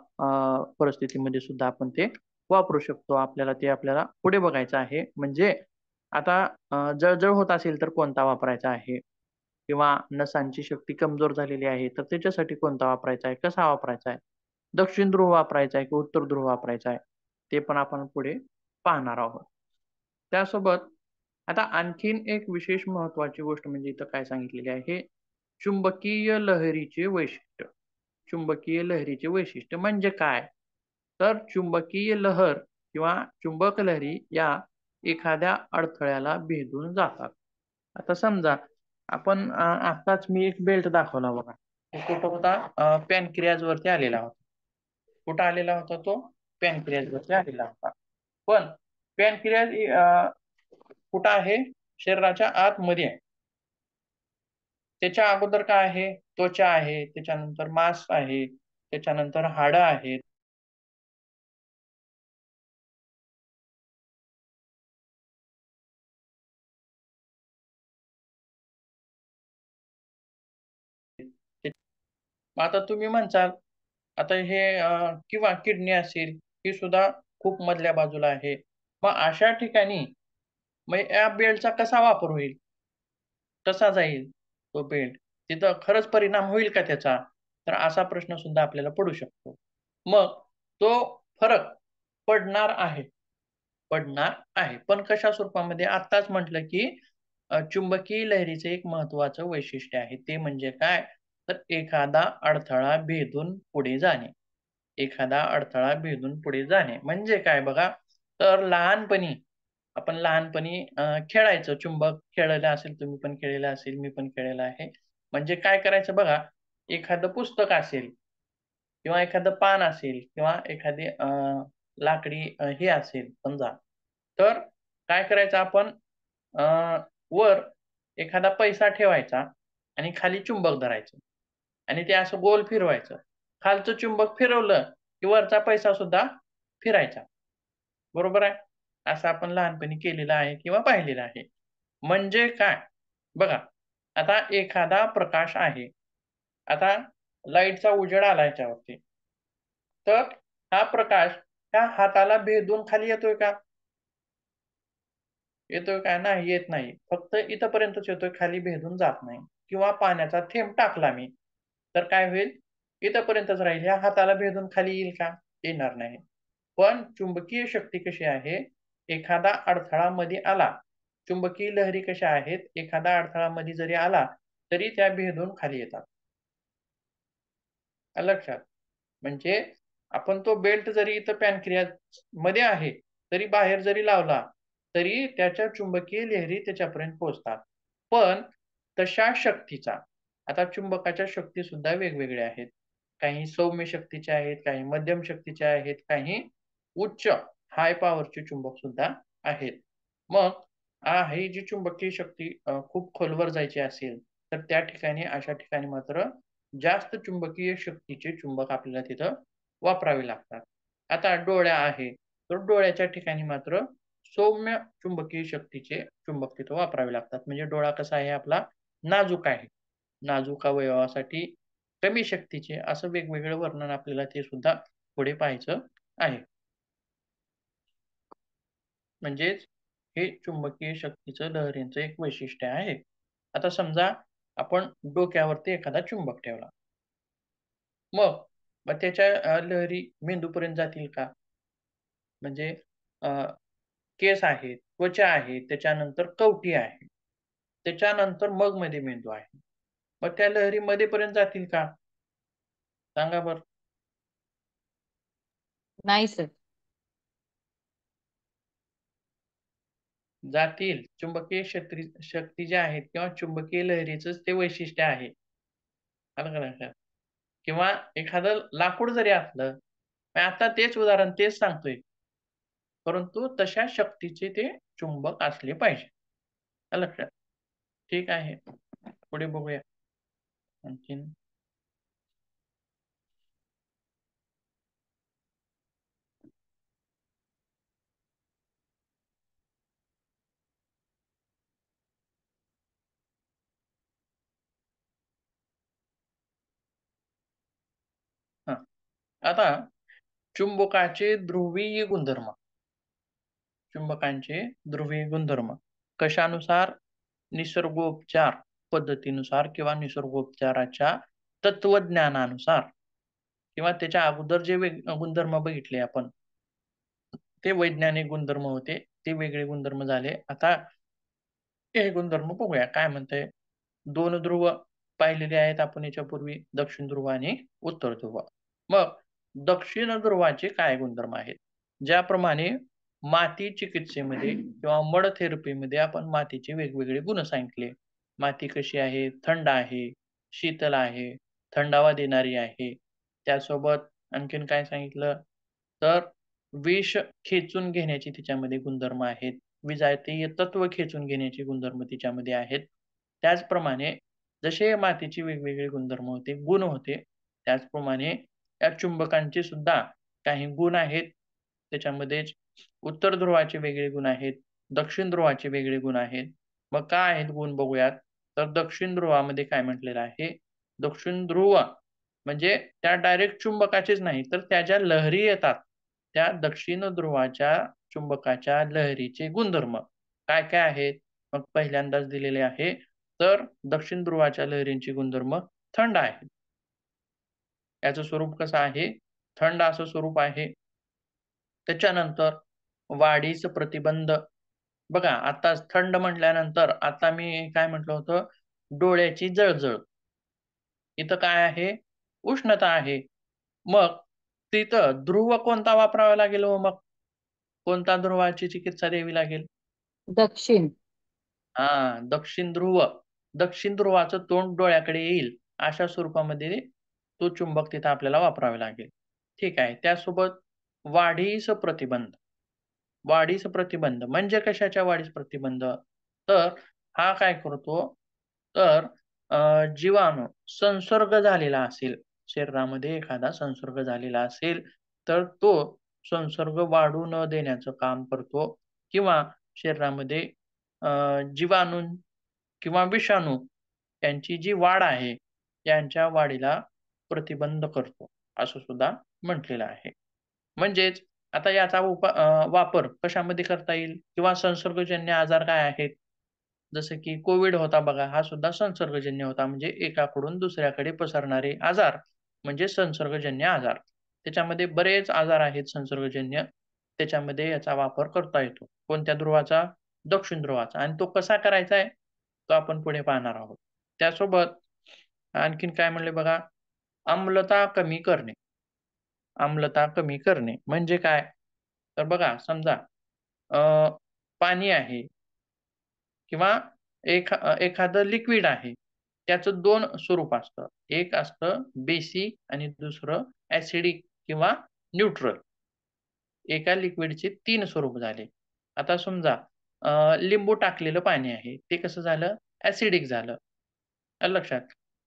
[SPEAKER 2] परिस्थितीमध्ये सुद्धा आपण ते वापरू शकतो. आपल्याला पुढे बघायचं आहे. म्हणजे आता जळजळ होत असेल तर कोणता वापरायचा आहे, किंवा नसांची शक्ती कमजोर झालेली आहे तर त्याच्यासाठी कोणता वापरायचा आहे, कसा वापरायचा आहे, दक्षिण ध्रुव वापरायचा आहे की उत्तर ध्रुव वापरायचा आहे, ते पण आपण पुढे पाहणार आहोत. त्यासोबत आता आणखीन एक विशेष महत्वाची गोष्ट म्हणजे इथं काय सांगितलेली आहे, चुंबकीय लहरीचे वैशिष्ट्य. चुंबकीय लहरीचे वैशिष्ट्य म्हणजे काय? तर चुंबकीय लहर किंवा चुंबक लहरी या एखाद्या अडथळ्याला भेदून जातात. आता समजा आपण आताच मी एक बेल्ट दाखवला बघा. तो कुठं होता? पॅनक्रियाज वरती आलेला होता. कुठं आलेला होता तो? पॅनक्रियाज वरती आलेला होता. पण पॅनक्रियाज कुठं आहे? शरीराच्या आतमध्ये आहे. त्याच्या अगोदर काय आहे? त्वचा आहे, त्याच्यानंतर मांस आहे, त्याच्यानंतर हाडं आहेत. मग आता तुम्ही म्हणसाल, आता हे किंवा किडनी असेल, ही सुद्धा खूप मधल्या बाजूला आहे. मग अशा ठिकाणी मग या बेल्टचा कसा वापर होईल? कसा जाईल तो बेल्ट? तिथं खरंच परिणाम होईल का त्याचा? तर असा प्रश्न सुद्धा आपल्याला पडू शकतो. मग तो फरक पडणार आहे. पडणार आहे. पण कशा स्वरूपामध्ये? आत्ताच म्हटलं की चुंबकीय लहरीचं एक महत्त्वाचं वैशिष्ट्य आहे. ते म्हणजे काय? तर एखादा अडथळा भेदून पुढे जाणे. एखादा अडथळा भेदून पुढे जाणे. म्हणजे काय बघा, तर आपण लहानपणी खेळायचो. चुंबक खेळलेलं असेल, तुम्ही पण खेळलेलं असेल, मी पण खेळलेलं आहे. म्हणजे काय करायचं बघा, एखादं पुस्तक असेल किंवा एखादं पान असेल किंवा एखादी लाकडी हे असेल समजा, तर काय करायचं आपण, अ, वर एखादा पैसा ठेवायचा आणि खाली चुंबक धरायचं आणि ते असं गोल फिरवायचं. खालचं चुंबक फिरवलं की वरचा पैसा सुद्धा फिरायचा. बरोबर आहे? असं आपण लहानपणी केलेलं आहे किंवा पाहिलेलं आहे. म्हणजे काय? बघा, आता एखादा प्रकाश आहे. आता लाईटचा उजेड आला याच्यावरती. तर हा प्रकाश त्या हाताला भेदून खाली येतोय का? येतोय का? नाही, येत नाही. फक्त इथपर्यंतच येतोय, खाली भेदून जात नाही. किंवा पाण्याचा थेंब टाकला मी, तर काय होईल? इथपर्यंतच राहील. ह्या हाताला भेदून खाली येईल का? येणार नाही. पण चुंबकीय शक्ती कशी आहे? एखादा अडथळा मध्ये आला, चुंबकीय लहरी कशा आहेत? एखादा अडथळा मध्ये जरी आला, तरी त्या भेदून खाली येतात. आलं लक्षात? म्हणजे आपण तो बेल्ट जरी इथं पॅनक्रियाजमध्ये आहे, तरी बाहेर जरी लावला, तरी त्याच्या चुंबकीय लहरी त्याच्यापर्यंत पोहोचतात. पण तशा शक्तीचा, आता चुंबकाच्या शक्ती सुद्धा वेगवेगळ्या आहेत. काही सौम्य शक्तीच्या आहेत, काही मध्यम शक्तीच्या आहेत, काही उच्च हाय पॉवरचे चुंबक सुद्धा आहेत. मग ही जी चुंबकीय शक्ती खूप खोलवर जायची असेल, तर त्या ठिकाणी अशा ठिकाणी मात्र जास्त चुंबकीय शक्तीचे चुंबक आपल्याला तिथं वापरावे लागतात. आता डोळ्या आहे, तर डोळ्याच्या ठिकाणी मात्र सौम्य चुंबकीय शक्तीचे चुंबक तिथं वापरावे लागतात. म्हणजे डोळा कसा आहे आपला? नाजूक आहे. नाजूक अवयवासाठी कमी शक्तीचे, असं वेगवेगळं वर्णन आपल्याला ते सुद्धा पुढे पाहायचं आहे. म्हणजेच हे चुंबकीय शक्तीचं लहरींचं एक वैशिष्ट्य आहे. आता समजा आपण डोक्यावरती एखादा चुंबक ठेवला. मग मग त्याच्या लहरी मेंदूपर्यंत जातील का? म्हणजे केस आहे, त्वचा आहे, त्याच्यानंतर कवटी आहे, त्याच्यानंतर मग मध्ये मेंदू आहे. मग त्या लहरी मध्येपर्यंत जातील का? सांगा बरं.
[SPEAKER 3] नाही सर.
[SPEAKER 2] जातील. चुंबकीय शक्ती ज्या आहेत किंवा चुंबकीय लहरीचंच ते वैशिष्ट्य आहे. आलं का लक्षात? किंवा एखादं लाकूड जरी असलं, मी आता तेच उदाहरण तेच सांगतोय. परंतु तशा शक्तीचे ते चुंबक असले पाहिजे. आलं लक्षात? ठीक आहे. पुढे बघूया. आणखीन. हां. आता चुंबकाचे ध्रुवीय गुणधर्म. चुंबकांचे ध्रुवीय गुणधर्म कशानुसार? निसर्गोपचार पद्धतीनुसार किंवा निसर्गोपचाराच्या तत्वज्ञानानुसार किंवा त्याच्या अगोदर जे गुणधर्म बघितले आपण ते वैज्ञानिक गुणधर्म होते, ते वेगळे गुणधर्म झाले. आता हे गुणधर्म बघूया काय म्हणतंय. 2 ध्रुव पाहिलेले आहेत आपण याच्यापूर्वी, दक्षिण ध्रुव आणि उत्तर ध्रुव. मग दक्षिण ध्रुवाचे काय गुणधर्म आहेत? ज्याप्रमाणे माती चिकित्सेमध्ये किंवा मड थेरपीमध्ये आपण मातीचे वेगवेगळे गुण सांगितले. माती कशी आहे? थंड आहे, शीतल आहे, थंडावा देणारी आहे. त्यासोबत आणखीन काय सांगितलं? तर विष खेचून घेण्याचे तिच्यामध्ये गुणधर्म आहेत. विजातीय तत्व खेचून घेण्याचे गुणधर्म तिच्यामध्ये आहेत. त्याचप्रमाणे जसे मातीचे वेगवेगळे गुणधर्म होते, गुण होते, त्याचप्रमाणे या चुंबकांचे सुद्धा काही गुण आहेत. त्याच्यामध्येच उत्तर ध्रुवाचे वेगळे गुण आहेत, दक्षिण ध्रुवाचे वेगळे गुण आहेत. मग काय आहेत गुण बघूयात. तर दक्षिण ध्रुवामध्ये काय म्हटलेलं आहे? दक्षिण ध्रुव म्हणजे त्या डायरेक्ट चुंबकाचेच नाही, तर त्या ज्या लहरी येतात, त्या दक्षिण ध्रुवाच्या चुंबकाच्या लहरीचे गुणधर्म काय-काय आहेत? मग पहिल्यांदाच दिलेले आहे. तर दक्षिण ध्रुवाच्या लहरींचे गुणधर्म थंड आहे. याचं स्वरूप कसं आहे? थंड असं स्वरूप आहे. त्याच्यानंतर वाढीस प्रतिबंध. बघा आता थंड म्हटल्यानंतर आता मी काय म्हटलं होतं? डोळ्याची जळजळ. इथं काय आहे? उष्णता आहे. मग तिथं ध्रुव कोणता वापरावा लागेल हो मग? कोणत्या ध्रुवाची चिकित्सा द्यावी लागेल?
[SPEAKER 3] दक्षिण.
[SPEAKER 2] दक्षिण ध्रुव. दक्षिण ध्रुवाचं तोंड डोळ्याकडे येईल अशा स्वरूपामध्ये तो चुंबक तिथं आपल्याला वापरावे लागेल. ठीक आहे. त्यासोबत वाढीस प्रतिबंध. वाढीस प्रतिबंध म्हणजे कशाच्या वाढीस प्रतिबंध? तर हा काय करतो? तर जीवाणू संसर्ग झालेला असेल, शरीरामध्ये एखादा संसर्ग झालेला असेल, तर तो संसर्ग वाढू न देण्याचं काम करतो किंवा शरीरामध्ये जीवाणू किंवा विषाणू यांची जी वाढ आहे, यांच्या वाढीला प्रतिबंध करतो, असं सुद्धा म्हटलेलं आहे. म्हणजेच आता याचा वापर कशामध्ये करता येईल किंवा संसर्गजन्य आजार काय आहेत? जसं की कोविड होता बघा, हा सुद्धा संसर्गजन्य होता. म्हणजे एकाकडून दुसऱ्याकडे पसरणारे आजार म्हणजे संसर्गजन्य आजार. त्याच्यामध्ये बरेच आजार आहेत संसर्गजन्य. त्याच्यामध्ये याचा वापर करता येतो. कोणत्या ध्रुवाचा? दक्षिण ध्रुवाचा. आणि तो कसा करायचा आहे? तो आपण पुढे पाहणार आहोत. त्यासोबत आणखीन काय म्हणले बघा, आम्लता कमी करणे. आम्लता कमी करणे म्हणजे काय? तर बघा समजा अ, पाणी आहे किंवा एखादं लिक्विड आहे. त्याचं 2 स्वरूप असतं. एक असतं बेसिक आणि दुसरं ॲसिडिक किंवा न्यूट्रल. एका लिक्विडचे 3 स्वरूप झाले. आता समजा लिंबू टाकलेलं पाणी आहे. ते कसं झालं? ॲसिडिक झालं. आलं लक्षात?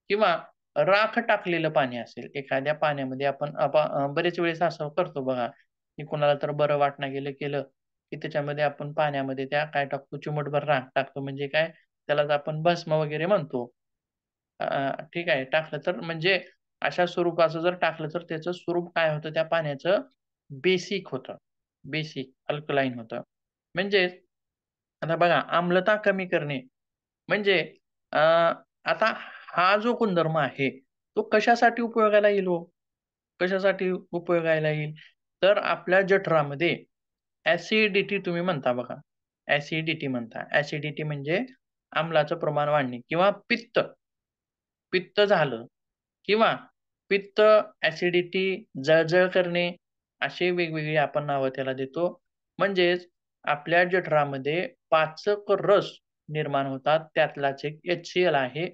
[SPEAKER 2] किंवा राख टाकलेलं पाणी असेल. एखाद्या पाण्यामध्ये आपण बरेच वेळेस असं करतो बघा, की कोणाला तर बरं वाटणं गेलं, केलं, की त्याच्यामध्ये आपण पाण्यामध्ये त्या काय टाकतो, चिमूटभर राख टाकतो. म्हणजे काय? त्यालाच आपण भस्म वगैरे म्हणतो. ठीक आहे. टाकलं तर म्हणजे अशा स्वरूपाचं जर टाकलं तर त्याचं स्वरूप काय होतं त्या पाण्याचं? बेसिक होतं. बेसिक अल्कलाईन होतं. म्हणजेच आता बघा आम्लता कमी करणे म्हणजे आता हा जो गुणधर्म आहे, तो कशासाठी उपयोगाला येईल हो? कशासाठी उपयोगाला येईल? तर आपल्या जठरामध्ये ऍसिडिटी तुम्ही म्हणता बघा, ऍसिडिटी म्हणता. ऍसिडिटी म्हणजे आम्लाचं प्रमाण वाढणे किंवा पित्त, पित्त झालं किंवा पित्त, ऍसिडिटी, जळजळ करणे अशी वेगवेगळी आपण नावं त्याला देतो. म्हणजेच आपल्या जठरामध्ये पाचक रस निर्माण होतात, त्यातलाच एक HCl आहे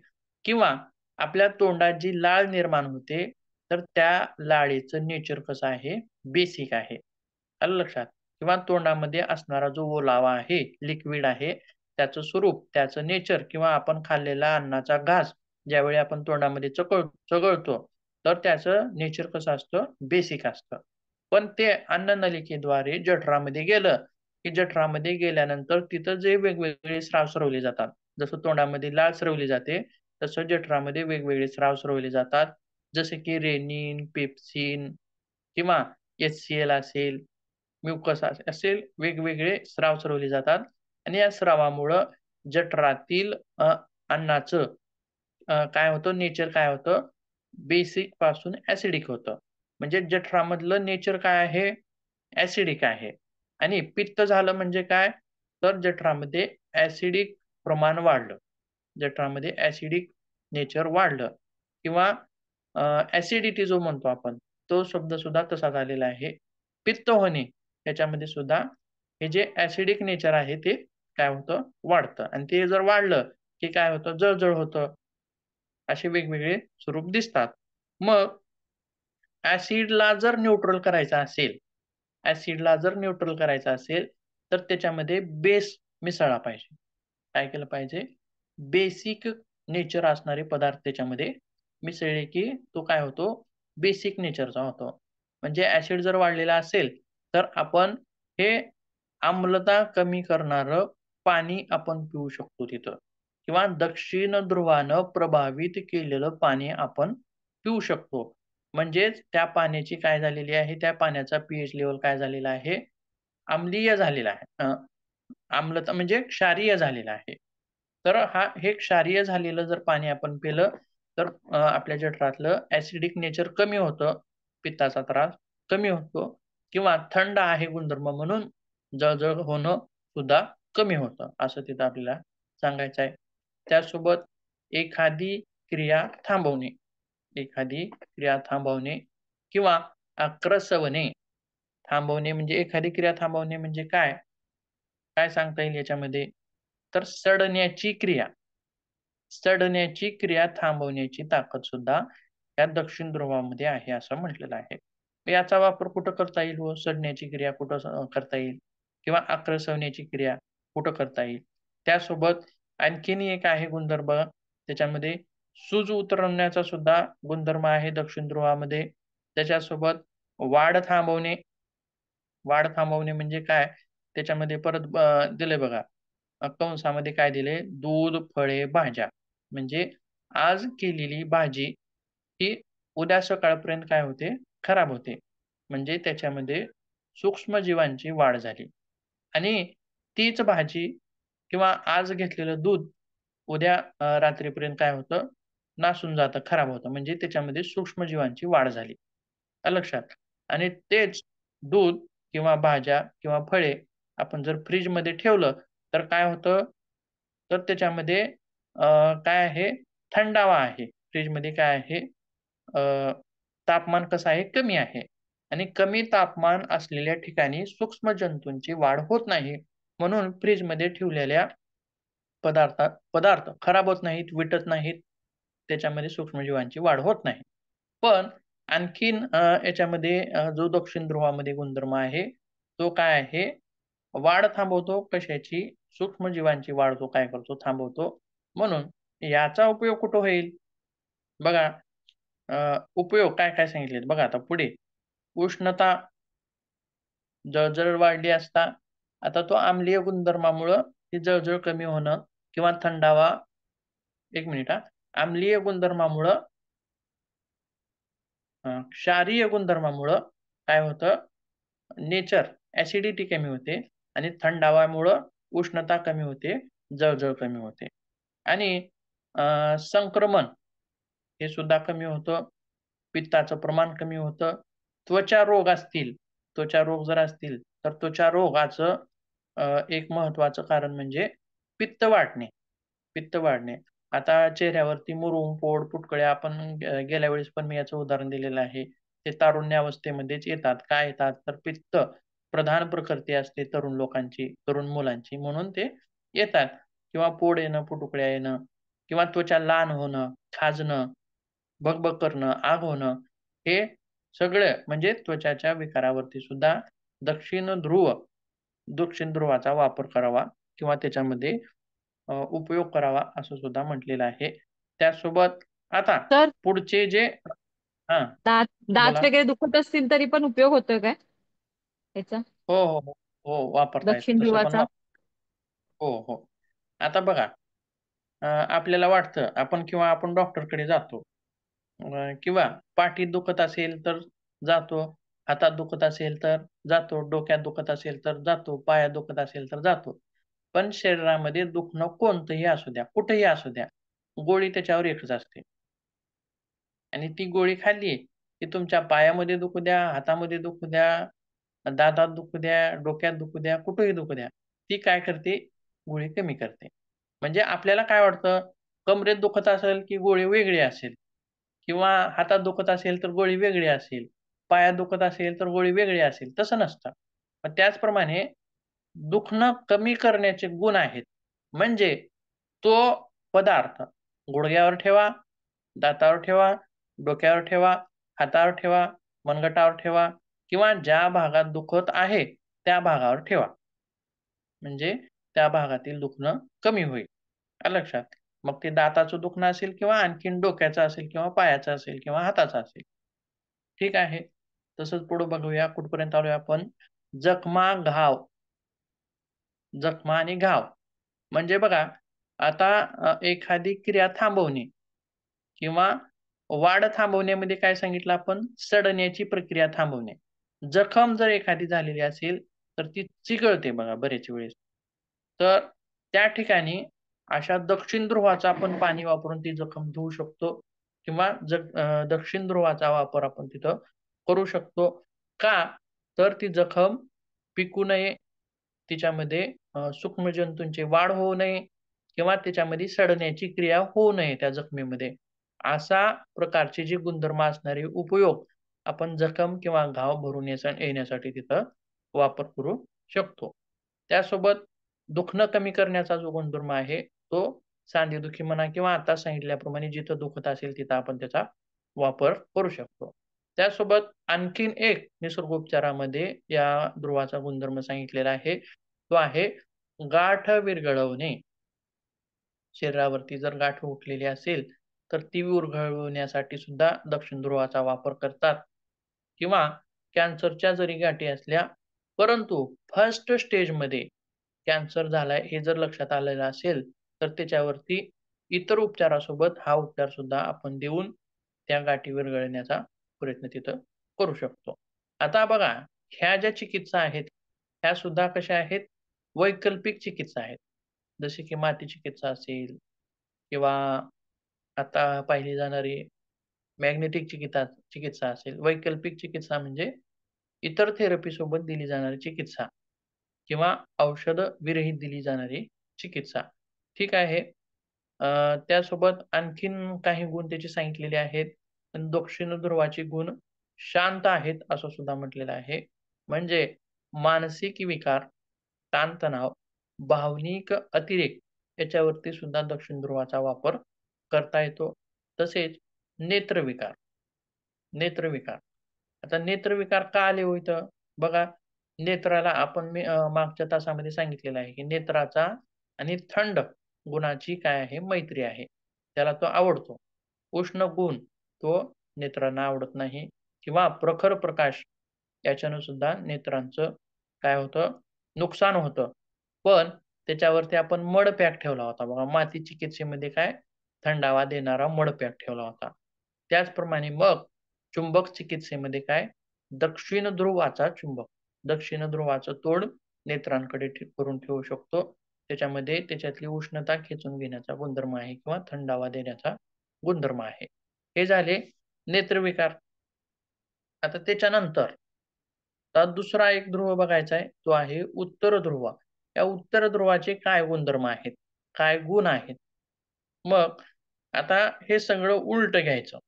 [SPEAKER 2] किंवा आपल्या तोंडात जी लाळ निर्माण होते, तर त्या लाळेचं नेचर कसं आहे? बेसिक आहे. आलं लक्षात? किंवा तोंडामध्ये असणारा जो ओलावा आहे, लिक्विड आहे, त्याचं स्वरूप, त्याचं नेचर किंवा आपण खाल्लेला अन्नाचा घास ज्यावेळी आपण तोंडामध्ये चघळतो, तर त्याचं नेचर कसं असतं? बेसिक असतं. पण ते अन्ननलिकेद्वारे जठरामध्ये गेलं, की जठरामध्ये गेल्यानंतर तिथं जे वेगवेगळे स्राव स्रवले जातात. जसं तोंडामध्ये लाळ स्रवली जाते, तसं जठरामध्ये वेगवेगळे स्राव स्रवले जातात. जसे की रेनिन, पेप्सिन किंवा HCl असेल, म्युकस असेल वेगवेगळे स्राव स्रवले जातात आणि या स्रावामुळं जठरातील अन्नाचं काय होतं? नेचर काय होतं? बेसिक पासून ऍसिडिक होतं. म्हणजे जठरामधलं नेचर काय आहे? ऍसिडिक आहे. आणि पित्त झालं म्हणजे काय? तर जठरामध्ये ऍसिडिक प्रमाण वाढलं. जठरामध्ये ऍसिडिक नेचर वाढलं किंवा ऍसिडिटी जो म्हणतो आपण, तो शब्द सुद्धा तसाच आलेला आहे. पित्त होणे त्याच्यामध्ये सुद्धा हे जे ऍसिडिक नेचर आहे ते काय होतं? वाढतं आणि ते जर वाढलं की काय होतं? जळजळ होतं. असे वेगवेगळे स्वरूप दिसतात. मग ऍसिडला जर न्यूट्रल करायचं असेल, ऍसिडला जर न्यूट्रल करायचं असेल, तर त्याच्यामध्ये बेस मिसळला पाहिजे. काय केलं पाहिजे? बेसिक नेचर असणारे पदार्थ त्याच्यामध्ये मिसळले की तो काय होतो? बेसिक नेचरचा होतो. म्हणजे ऍसिड जर वाढलेला असेल, तर आपण हे आम्लता कमी करणारं पाणी आपण पिऊ शकतो तिथं किंवा दक्षिण ध्रुवानं प्रभावित केलेलं पाणी आपण पिऊ शकतो. म्हणजेच त्या पाण्याची काय झालेली आहे? त्या पाण्याचा पीएच लेव्हल काय झालेला आहे? अम्लीय झालेला आहे. आम्लता म्हणजे क्षारीय झालेला आहे. तर हे क्षारीय झालेलं जर पाणी आपण पिलं, तर आपल्या जठरातलं ऍसिडिक नेचर कमी होतं, पित्ताचा त्रास कमी होतो किंवा थंड आहे गुणधर्म म्हणून जळजळ होणं सुद्धा कमी होतं, असं तिथं आपल्याला सांगायचं आहे. त्यासोबत एखादी क्रिया थांबवणे, एखादी क्रिया थांबवणे किंवा आक्रसवणे. थांबवणे म्हणजे एखादी क्रिया थांबवणे म्हणजे काय? काय सांगता येईल याच्यामध्ये? तर सडण्याची क्रिया. सडण्याची क्रिया थांबवण्याची ताकद सुद्धा या दक्षिण ध्रुवामध्ये आहे असं म्हटलेलं आहे. याचा वापर कुठं करता येईल व सडण्याची क्रिया कुठं करता येईल किंवा आक्रसवण्याची क्रिया कुठं करता येईल? त्यासोबत आणखीन एक आहे गुणधर्म त्याच्यामध्ये सूज उतरवण्याचा सुद्धा गुणधर्म आहे दक्षिण ध्रुवामध्ये. त्याच्यासोबत वाढ थांबवणे. वाढ थांबवणे म्हणजे काय? त्याच्यामध्ये परत दिलंय बघा. कंसामध्ये काय दिलंय? दूध, फळे, भाज्या. म्हणजे आज केलेली भाजी ही उद्या सकाळपर्यंत काय होते? खराब होते. म्हणजे त्याच्यामध्ये सूक्ष्मजीवांची वाढ झाली आणि तीच भाजी किंवा आज घेतलेलं दूध उद्या रात्रीपर्यंत काय होतं? नासून जातं, खराब होतं. म्हणजे त्याच्यामध्ये सूक्ष्मजीवांची वाढ झाली. आलं लक्षात? आणि तेच दूध किंवा भाज्या किंवा फळे आपण जर फ्रिजमध्ये ठेवलं, तर काय होतं? तर त्याच्यामध्ये काय आहे? थंडावा आहे. फ्रिजमध्ये काय आहे? अ, तापमान कसं आहे? कमी आहे. आणि कमी तापमान असलेल्या ठिकाणी सूक्ष्म जंतूंची वाढ होत नाही. म्हणून फ्रिजमध्ये ठेवलेल्या पदार्थ खराब होत नाहीत, विटत नाहीत. त्याच्यामध्ये सूक्ष्मजीवांची वाढ होत नाही. पण आणखीन याच्यामध्ये जो दक्षिण ध्रुवामध्ये गुणधर्म आहे, तो काय आहे? वाढ थांबवतो. कशाची? सूक्ष्मजीवांची वाढ तो काय करतो? थांबवतो. म्हणून याचा उपयोग कुठं होईल? बघा उपयोग काय-काय सांगितलेत बघा आता पुढे. उष्णता, जळजळ वाढली असता, आता तो आम्लीय गुणधर्मामुळं ती जळजळ कमी होणं किंवा थंडावा. एक मिनिट हां. आम्लीय गुणधर्मामुळं क्षारीय गुणधर्मामुळं काय होतं? नेचर ॲसिडिटी कमी होते आणि थंडाव्यामुळं उष्णता कमी होते, जळजळ कमी होते आणि संक्रमण हे सुद्धा कमी होतं. पित्ताचं प्रमाण कमी होतं. त्वचा रोग जर असतील तर त्वचा रोगाचं एक महत्वाचं कारण म्हणजे पित्त वाढणे. पित्त वाढणे. आता चेहऱ्यावरती मुरूम, पोड, पुटकळ्या आपण गेल्या वेळेस पण मी याचं उदाहरण दिलेलं आहे. ते तारुण्यावस्थेमध्येच येतात. का येतात? तर पित्त प्रधान प्रकृती असते तरुण लोकांची, तरुण मुलांची म्हणून ते येतात. किंवा पोड येणं, पुटुकळ्या येणं किंवा त्वचा लाल होणं, खाजणं, भगभग करणं, आग होणं हे सगळं म्हणजे त्वचाच्या विकारावरती सुद्धा दक्षिण ध्रुव दक्षिण ध्रुवाचा वापर करावा किंवा त्याच्यामध्ये उपयोग करावा असं सुद्धा म्हटलेलं आहे. त्यासोबत आता
[SPEAKER 3] तर
[SPEAKER 2] पुढचे जे हां,
[SPEAKER 3] दात दात
[SPEAKER 2] बोला.
[SPEAKER 3] वगैरे दुखत असतील तरी पण उपयोग होतोय काय याचा
[SPEAKER 2] हो, हो, हो. हो, वापरता येतं.
[SPEAKER 3] दक्षिण
[SPEAKER 2] तसं पण
[SPEAKER 3] ध्रुवाचा?
[SPEAKER 2] हो, हो. आता बघा आपल्याला वाटतं आपण किंवा आपण डॉक्टरकडे जातो. किंवा पाठीत दुखत असेल तर जातो, हातात दुखत असेल तर जातो, डोक्यात दुखत असेल तर जातो, पायात दुखत असेल तर जातो. पण शरीरामध्ये दुखणं कोणतंही असू द्या, कुठेही असू द्या, गोळी त्याच्यावर एकच असते. आणि ती गोळी खाल्ली, की तुमच्या पायामध्ये दुखू द्या, हातामध्ये दुखू द्या, दातात दुखू द्या, डोक्यात दुखू द्या, कुठेही दुखू द्या. ती काय करते? गोळी कमी करते. म्हणजे आपल्याला काय वाटतं, कमरेत दुखत असेल, की गोळी वेगळी असेल किंवा हातात दुखत असेल, तर गोळी वेगळी असेल. पायात दुखत असेल, तर गोळी वेगळी असेल. तसं नसतं. मग त्याचप्रमाणे दुखणं कमी करण्याचे गुण आहेत. म्हणजे तो पदार्थ गुडघ्यावर ठेवा, दातावर ठेवा, डोक्यावर ठेवा, हातावर ठेवा, मनगटावर ठेवा किंवा ज्या भागात दुखत आहे, त्या भागावर ठेवा. म्हणजे त्या भागातील दुखणं कमी होईल. आलं लक्षात? मग ते दाताचं दुखणं असेल किंवा आणखीन डोक्याचं असेल किंवा पायाचं असेल किंवा हाताचं असेल. ठीक आहे. तसंच पुढे बघूया कुठपर्यंत आलोय आपण. जखमा, घाव. जखमा आणि घाव. म्हणजे बघा आता एखादी क्रिया थांबवणे किंवा वाढ थांबवण्यामध्ये काय सांगितलं आपण? सडण्याची प्रक्रिया थांबवणे. जखम जर एखादी झालेली असेल, तर ती चिघळते बघा बरेच वेळेस. तर त्या ठिकाणी अशा दक्षिण ध्रुवाचं आपण पाणी वापरून ती जखम धुवू शकतो किंवा दक्षिण ध्रुवाचा वापर आपण तिथं करू शकतो. का? तर ती जखम पिकू नये, तिच्यामध्ये सूक्ष्मजंतूंची वाढ होऊ नये किंवा त्याच्यामध्ये सडण्याची क्रिया होऊ नये त्या जखमेमध्ये. अशा प्रकारचे जे गुणधर्म असणारे उपयोग आपण जखम किंवा घाव भरून येण्यासाठी तिथं वापर करू शकतो. त्यासोबत दुखणं कमी करण्याचा जो गुणधर्म आहे, तो सांधेदुखी म्हणा किंवा आता सांगितल्याप्रमाणे जिथं दुखत असेल तिथं आपण त्याचा वापर करू शकतो. त्यासोबत आणखीन एक निसर्गोपचारामध्ये या ध्रुवाचा गुणधर्म सांगितलेला आहे. तो आहे गाठ विरघळवणे. शरीरावरती जर गाठ उठलेली असेल, तर ती विरघळवण्यासाठी सुद्धा दक्षिण ध्रुवाचा वापर करतात किंवा कॅन्सरच्या जरी गाठी असल्या, परंतु फर्स्ट स्टेजमध्ये कॅन्सर झालाय हे जर लक्षात आलेलं असेल, तर त्याच्यावरती इतर उपचारासोबत हा उपचार सुद्धा आपण देऊन त्या गाठी विरघळण्याचा प्रयत्न तिथं करू शकतो. आता बघा, ह्या ज्या चिकित्सा आहेत, ह्या सुद्धा कशा आहेत? वैकल्पिक चिकित्सा आहेत. जसे की माती चिकित्सा असेल किंवा आता पाहिली जाणारी मॅग्नेटिक चिकित्सा असेल. वैकल्पिक चिकित्सा म्हणजे इतर थेरपी सोबत दिली जाणारी चिकित्सा किंवा औषध विरहित दिली जाणारी चिकित्सा. ठीक आहे. त्यासोबत आणखीन काही गुण त्याचे सांगितलेले आहेत. दक्षिण ध्रुवाचे गुण शांत आहेत असं सुद्धा म्हटलेलं आहे. म्हणजे मानसिक विकार, ताणतणाव, भावनिक अतिरेक याच्यावरती सुद्धा दक्षिण ध्रुवाचा वापर करता येतो. तसेच नेत्रविकार, नेत्रविकार. आता नेत्रविकार का आले हो इथं? बघा, नेत्राला आपण मागच्या तासामध्ये सांगितलेलं आहे, की नेत्राचा आणि थंड गुणाची काय आहे? मैत्री आहे. त्याला तो आवडतो. उष्ण गुण तो नेत्रांना आवडत नाही किंवा प्रखर प्रकाश याच्यानं सुद्धा नेत्रांचं काय होतं? नुकसान होतं. पण त्याच्यावरती आपण मड पॅक ठेवला होता बघा. माती चिकित्सेमध्ये काय? थंडावा देणारा मड पॅक ठेवला होता. त्याचप्रमाणे मग चुंबक चिकित्सेमध्ये काय? दक्षिण ध्रुवाचा चुंबक. दक्षिण ध्रुवाचं तोड नेत्रांकडे करून ठेवू शकतो. त्याच्यामध्ये त्याच्यातली उष्णता खेचून घेण्याचा गुणधर्म आहे किंवा थंडावा देण्याचा गुणधर्म आहे. हे झाले नेत्रविकार. आता त्याच्यानंतर तर दुसरा एक ध्रुव बघायचा आहे, तो आहे उत्तर ध्रुव. या उत्तर ध्रुवाचे काय गुणधर्म आहेत, काय गुण आहेत? मग आता हे सगळं उलट घ्यायचं.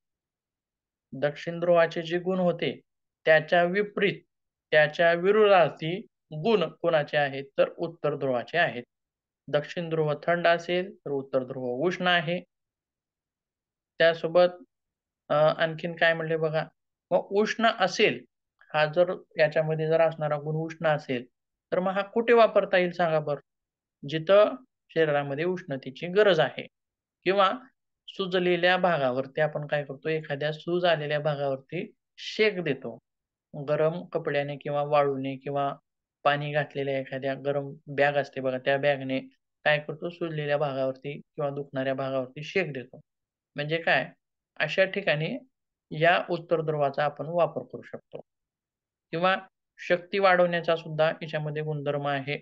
[SPEAKER 2] दक्षिण ध्रुवाचे जे गुण होते त्याच्या विपरीत, त्याच्या विरुद्धार्थी गुण कोणाचे आहेत, तर उत्तर ध्रुवाचे आहेत. दक्षिण ध्रुव थंड असेल तर उत्तर ध्रुव उष्ण आहे. त्यासोबत आणखीन काय म्हणले बघा, मग उष्ण असेल, हा जर याच्यामध्ये जर असणारा गुण उष्ण असेल, तर मग हा कुठे वापरता येईल सांगा बरं? जिथं शरीरामध्ये उष्णतेची गरज आहे किंवा सुजलेल्या भागावरती आपण काय करतो, एखाद्या सूज आलेल्या भागावरती शेक देतो. गरम कपड्याने किंवा वाळूने किंवा पाणी घातलेल्या एखाद्या गरम बॅग असते बघा, त्या बॅगने काय करतो, सुजलेल्या भागावरती किंवा दुखणाऱ्या भागावरती शेक देतो. म्हणजे काय, अशा ठिकाणी या उत्तर ध्रुवाचा आपण वापर करू शकतो. किंवा शक्ती वाढवण्याचा सुद्धा याच्यामध्ये गुणधर्म आहे.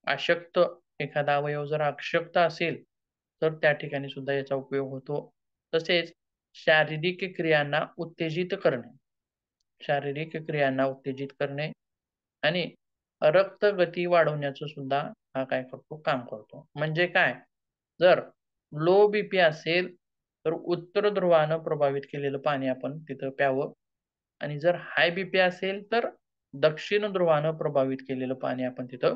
[SPEAKER 2] अशक्त एखादा अवयव जर अशक्त असेल, तर त्या ठिकाणी सुद्धा याचा उपयोग होतो. तसेच शारीरिक क्रियांना उत्तेजित करणे, शारीरिक क्रियांना उत्तेजित करणे आणि रक्तगती वाढवण्याचं सुद्धा हा काय करतो, काम करतो. म्हणजे काय, जर लो बीपी असेल तर उत्तर ध्रुवानं प्रभावित केलेलं पाणी आपण तिथं प्यावं आणि जर हाय बीपी असेल तर दक्षिण ध्रुवानं प्रभावित केलेलं पाणी आपण तिथं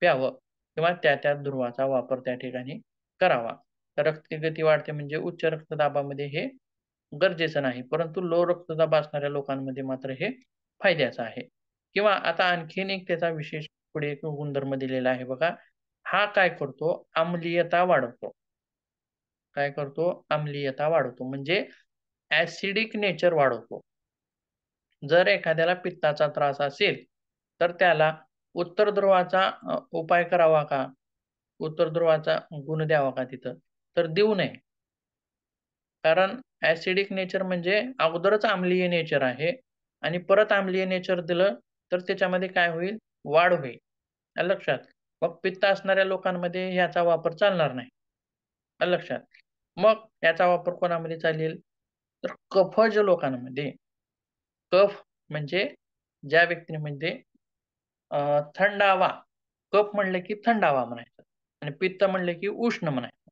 [SPEAKER 2] प्यावं किंवा त्या ध्रुवाचा वापर त्या ठिकाणी करावा. तर रक्तगती वाढते म्हणजे उच्च रक्तदाबामध्ये हे गरजेचं नाही, परंतु लो रक्तदाब असणाऱ्या लोकांमध्ये मात्र हे फायद्याचं आहे. किंवा आता आणखीन एक त्याचा विशेष पुढे एक गुणधर्म दिलेला आहे बघा. हा काय करतो, आम्लीयता वाढवतो. काय करतो, आम्लीयता वाढवतो म्हणजे ॲसिडिक नेचर वाढवतो. जर एखाद्याला पित्ताचा त्रास असेल, तर त्याला उत्तर ध्रुवाचा उपाय करावा का? उत्तर ध्रुवाचा गुण द्यावा का तिथं? तर देऊ नये. कारण ॲसिडिक नेचर म्हणजे अगोदरच आम्लीय नेचर आहे आणि परत आम्लीय नेचर दिलं तर त्याच्यामध्ये काय होईल, वाढ होईल. आलं लक्षात? मग पित्त असणाऱ्या लोकांमध्ये ह्याचा वापर चालणार नाही. आलं लक्षात? मग याचा वापर कोणामध्ये चालेल, तर कफज लोकांमध्ये. कफ म्हणजे ज्या व्यक्तीमध्ये थंडावा, कफ म्हणलं की थंडावा म्हणायचं आणि पित्त म्हणलं की उष्ण म्हणायचं.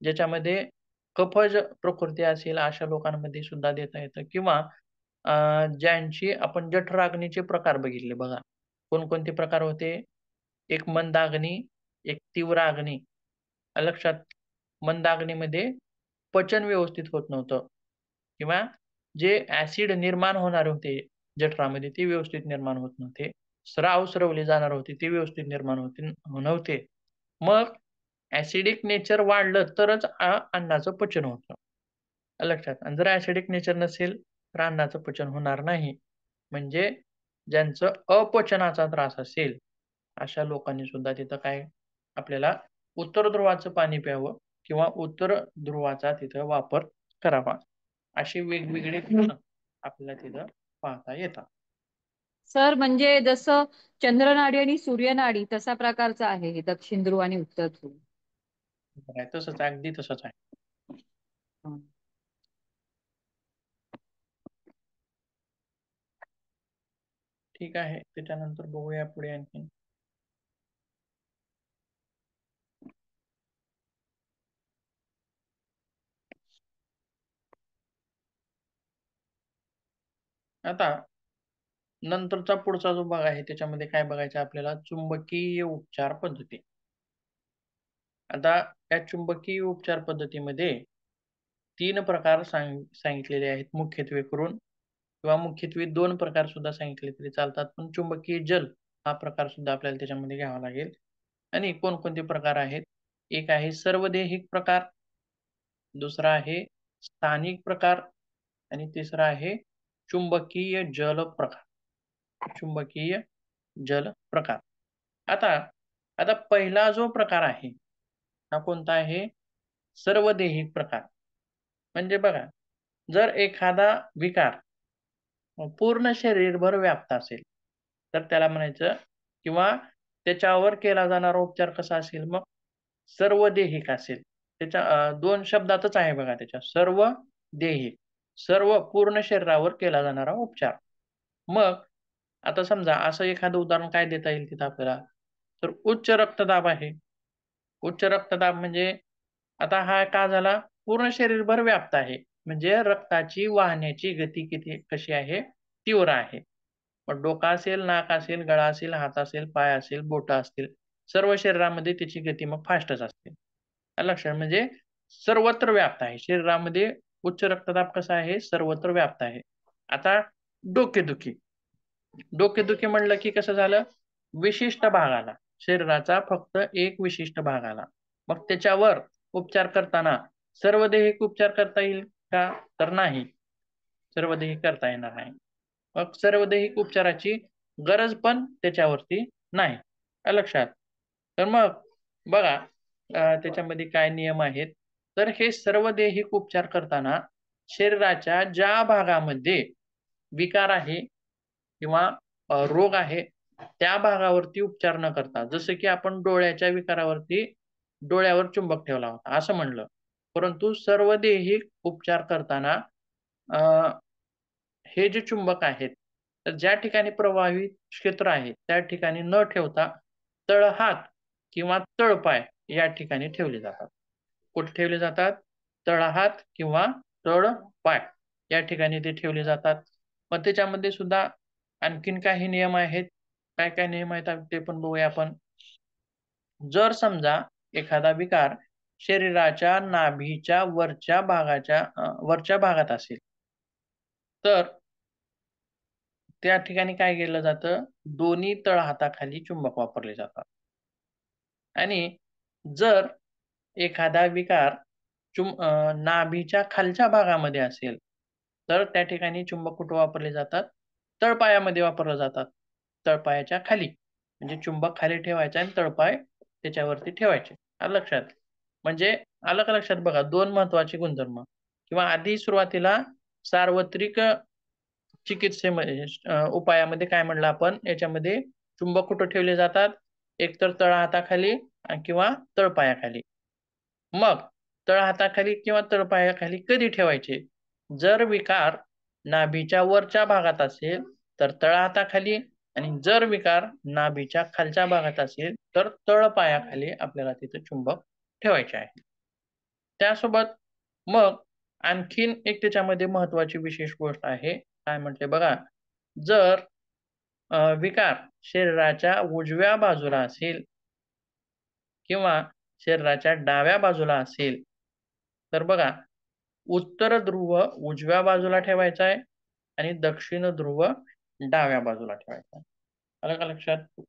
[SPEAKER 2] ज्याच्यामध्ये कफज प्रकृती असेल अशा लोकांमध्ये सुद्धा देता येतं किंवा ज्यांची आपण जठराग्नीचे प्रकार बघितले बघा. कोणकोणते प्रकार होते? एक मंदाग्नी, एक तीव्र अग्नी. आलं लक्षात? मंदाग्नीमध्ये पचन व्यवस्थित होत नव्हतं किंवा जे ॲसिड निर्माण होणारे होते जठरामध्ये ते व्यवस्थित निर्माण होत नव्हते. स्राव स्रवले जाणार होते ते व्यवस्थित निर्माण नव्हते. मग ॲसिडिक नेचर वाढलं तरच अन्नाचं पचन होतं. आलं लक्षात? आणि जर ॲसिडिक नेचर नसेल तर अन्नाचं पचन होणार नाही. म्हणजे ज्यांचं अपचनाचा त्रास असेल, अशा लोकांनी सुद्धा तिथं काय आपल्याला उत्तर ध्रुवाचं पाणी प्यावं किंवा उत्तर ध्रुवाचा तिथं वापर करावा. असे वेगवेगळे गुण आपल्याला तिथं पाहता येतात.
[SPEAKER 3] सर म्हणजे जसं चंद्रनाडी आणि सूर्यनाडी तसा प्रकारचा आहे हे दक्षिण ध्रुव आणि उत्तर ध्रुव.
[SPEAKER 2] तसंच आहे, अगदी तसंच आहे.
[SPEAKER 3] हं.
[SPEAKER 2] ठीक आहे. त्याच्यानंतर बघूया पुढे आणखीन. आता नंतरचा पुढचा जो भाग आहे त्याच्यामध्ये काय बघायचं आपल्याला, चुंबकीय उपचार पद्धती. आता या चुंबकीय उपचार पद्धतीमध्ये 3 प्रकार सांगितलेले आहेत मुख्यत्वे करून किंवा मुख्यत्वे 2 प्रकार सुद्धा सांगितले तरी चालतात. पण चुंबकीय जल हा प्रकार सुद्धा आपल्याला त्याच्यामध्ये घ्यावा लागेल. आणि कोणकोणते प्रकार आहेत? एक आहे सर्वदेहिक प्रकार, दुसरा आहे स्थानिक प्रकार आणि तिसरा आहे चुंबकीय जल प्रकार. चुंबकीय जल प्रकार. आता आता पहिला जो प्रकार आहे हा कोणता आहे? सर्वदेहिक प्रकार. म्हणजे बघा, जर एखादा विकार पूर्ण शरीरभर व्याप्त असेल, तर त्याला म्हणायचं किंवा त्याच्यावर केला जाणारा उपचार कसा असेल मग? सर्वदेहिक असेल. त्याच्या 2 शब्दातच आहे बघा त्याच्या. सर्वदेहिक. सर्व पूर्ण शरीरावर केला जाणारा उपचार. मग आता समजा असं एखादं उदाहरण काय देता येईल तिथं आपल्याला, तर उच्च रक्तदाब आहे. उच्च रक्तदाब म्हणजे आता हा का झाला, पूर्ण शरीरभर व्याप्त आहे. म्हणजे रक्ताची वाहण्याची गती कशी आहे, तीव्र आहे. मग डोका असेल, नाक असेल, गळा असेल, हात असेल, पाय असेल, बोटं असतील, सर्व शरीरामध्ये त्याची गती मग फास्टच असते. आलं लक्षात? म्हणजे सर्वत्र व्याप्त आहे. शरीरामध्ये उच्च रक्तदाब कसा आहे, सर्वत्र व्याप्त आहे. आता डोकेदुखी. डोकेदुखी म्हणलं की कसं झालं, विशिष्ट भागाला, शरीराचा फक्त एक विशिष्ट भागाला. मग त्याच्यावर उपचार करताना सर्वदेहिक उपचार करता येईल का? तर नाही. सर्वदेहिक करता येणार नाही. मग सर्वदेहिक उपचाराची गरज पण त्याच्यावरती नाही. आलं लक्षात? तर मग बघा त्याच्यामध्ये काय नियम आहेत. तर हे सर्वदेहिक उपचार करताना शरीराच्या ज्या भागामध्ये विकार आहे किंवा रोग आहे, त्या भागावरती उपचार न करता, जसं की आपण डोळ्याच्या विकारावरती डोळ्यावर चुंबक ठेवला होता असं म्हणलं. परंतु सर्वदेहिक उपचार करताना हे जे चुंबक आहेत, तर ज्या ठिकाणी प्रभावित क्षेत्र आहे, त्या ठिकाणी न ठेवता तळहात किंवा तळपाय या ठिकाणी ठेवले जातात. कुठे ठेवले जातात? तळहात किंवा तळपाय या ठिकाणी ते ठेवले जातात. मग त्याच्यामध्ये सुद्धा आणखीन काही नियम आहेत. काय काय नियम आहेत ते पण बघूया आपण. जर समजा एखादा विकार शरीराच्या नाभीच्या वरच्या भागात असेल, तर त्या ठिकाणी काय केलं जातं, दोन्ही तळहाताखाली चुंबक वापरले जातात. आणि जर एखादा विकार नाभीच्या खालच्या भागामध्ये असेल, तर त्या ठिकाणी चुंबक कुठे वापरले जातात? तळपायामध्ये वापरले जातात. तळपायाच्या खाली. म्हणजे चुंबक खाली ठेवायचा आणि तळपाय त्याच्यावरती ठेवायचे. आलं लक्षात? म्हणजे आलं का लक्षात बघा, 2 महत्त्वाचे गुणधर्म. किंवा आधी सुरुवातीला सार्वत्रिक चिकित्सेमध्ये उपायामध्ये काय म्हणलं आपण, याच्यामध्ये चुंबक कुठं ठेवले जातात? एकतर तळहाताखाली किंवा तळपायाखाली. मग तळहाताखाली किंवा तळपायाखाली कधी ठेवायचे? जर विकार नाभीच्या वरच्या भागात असेल, तर तळहाताखाली, आणि जर विकार नाभीच्या खालच्या भागात असेल, तर तळपायाखाली आपल्याला तिथे चुंबक ठेवायचे आहे. त्यासोबत मग आणखीन एक त्याच्यामध्ये महत्त्वाची विशेष गोष्ट आहे. काय म्हटले बघा, जर विकार शरीराच्या उजव्या बाजूला असेल किंवा शरीराच्या डाव्या बाजूला असेल, तर बघा, उत्तर ध्रुव उजव्या बाजूला ठेवायचा आहे आणि दक्षिण ध्रुव डाव्या बाजूला ठेवायचा आहे. आलं का लक्षात?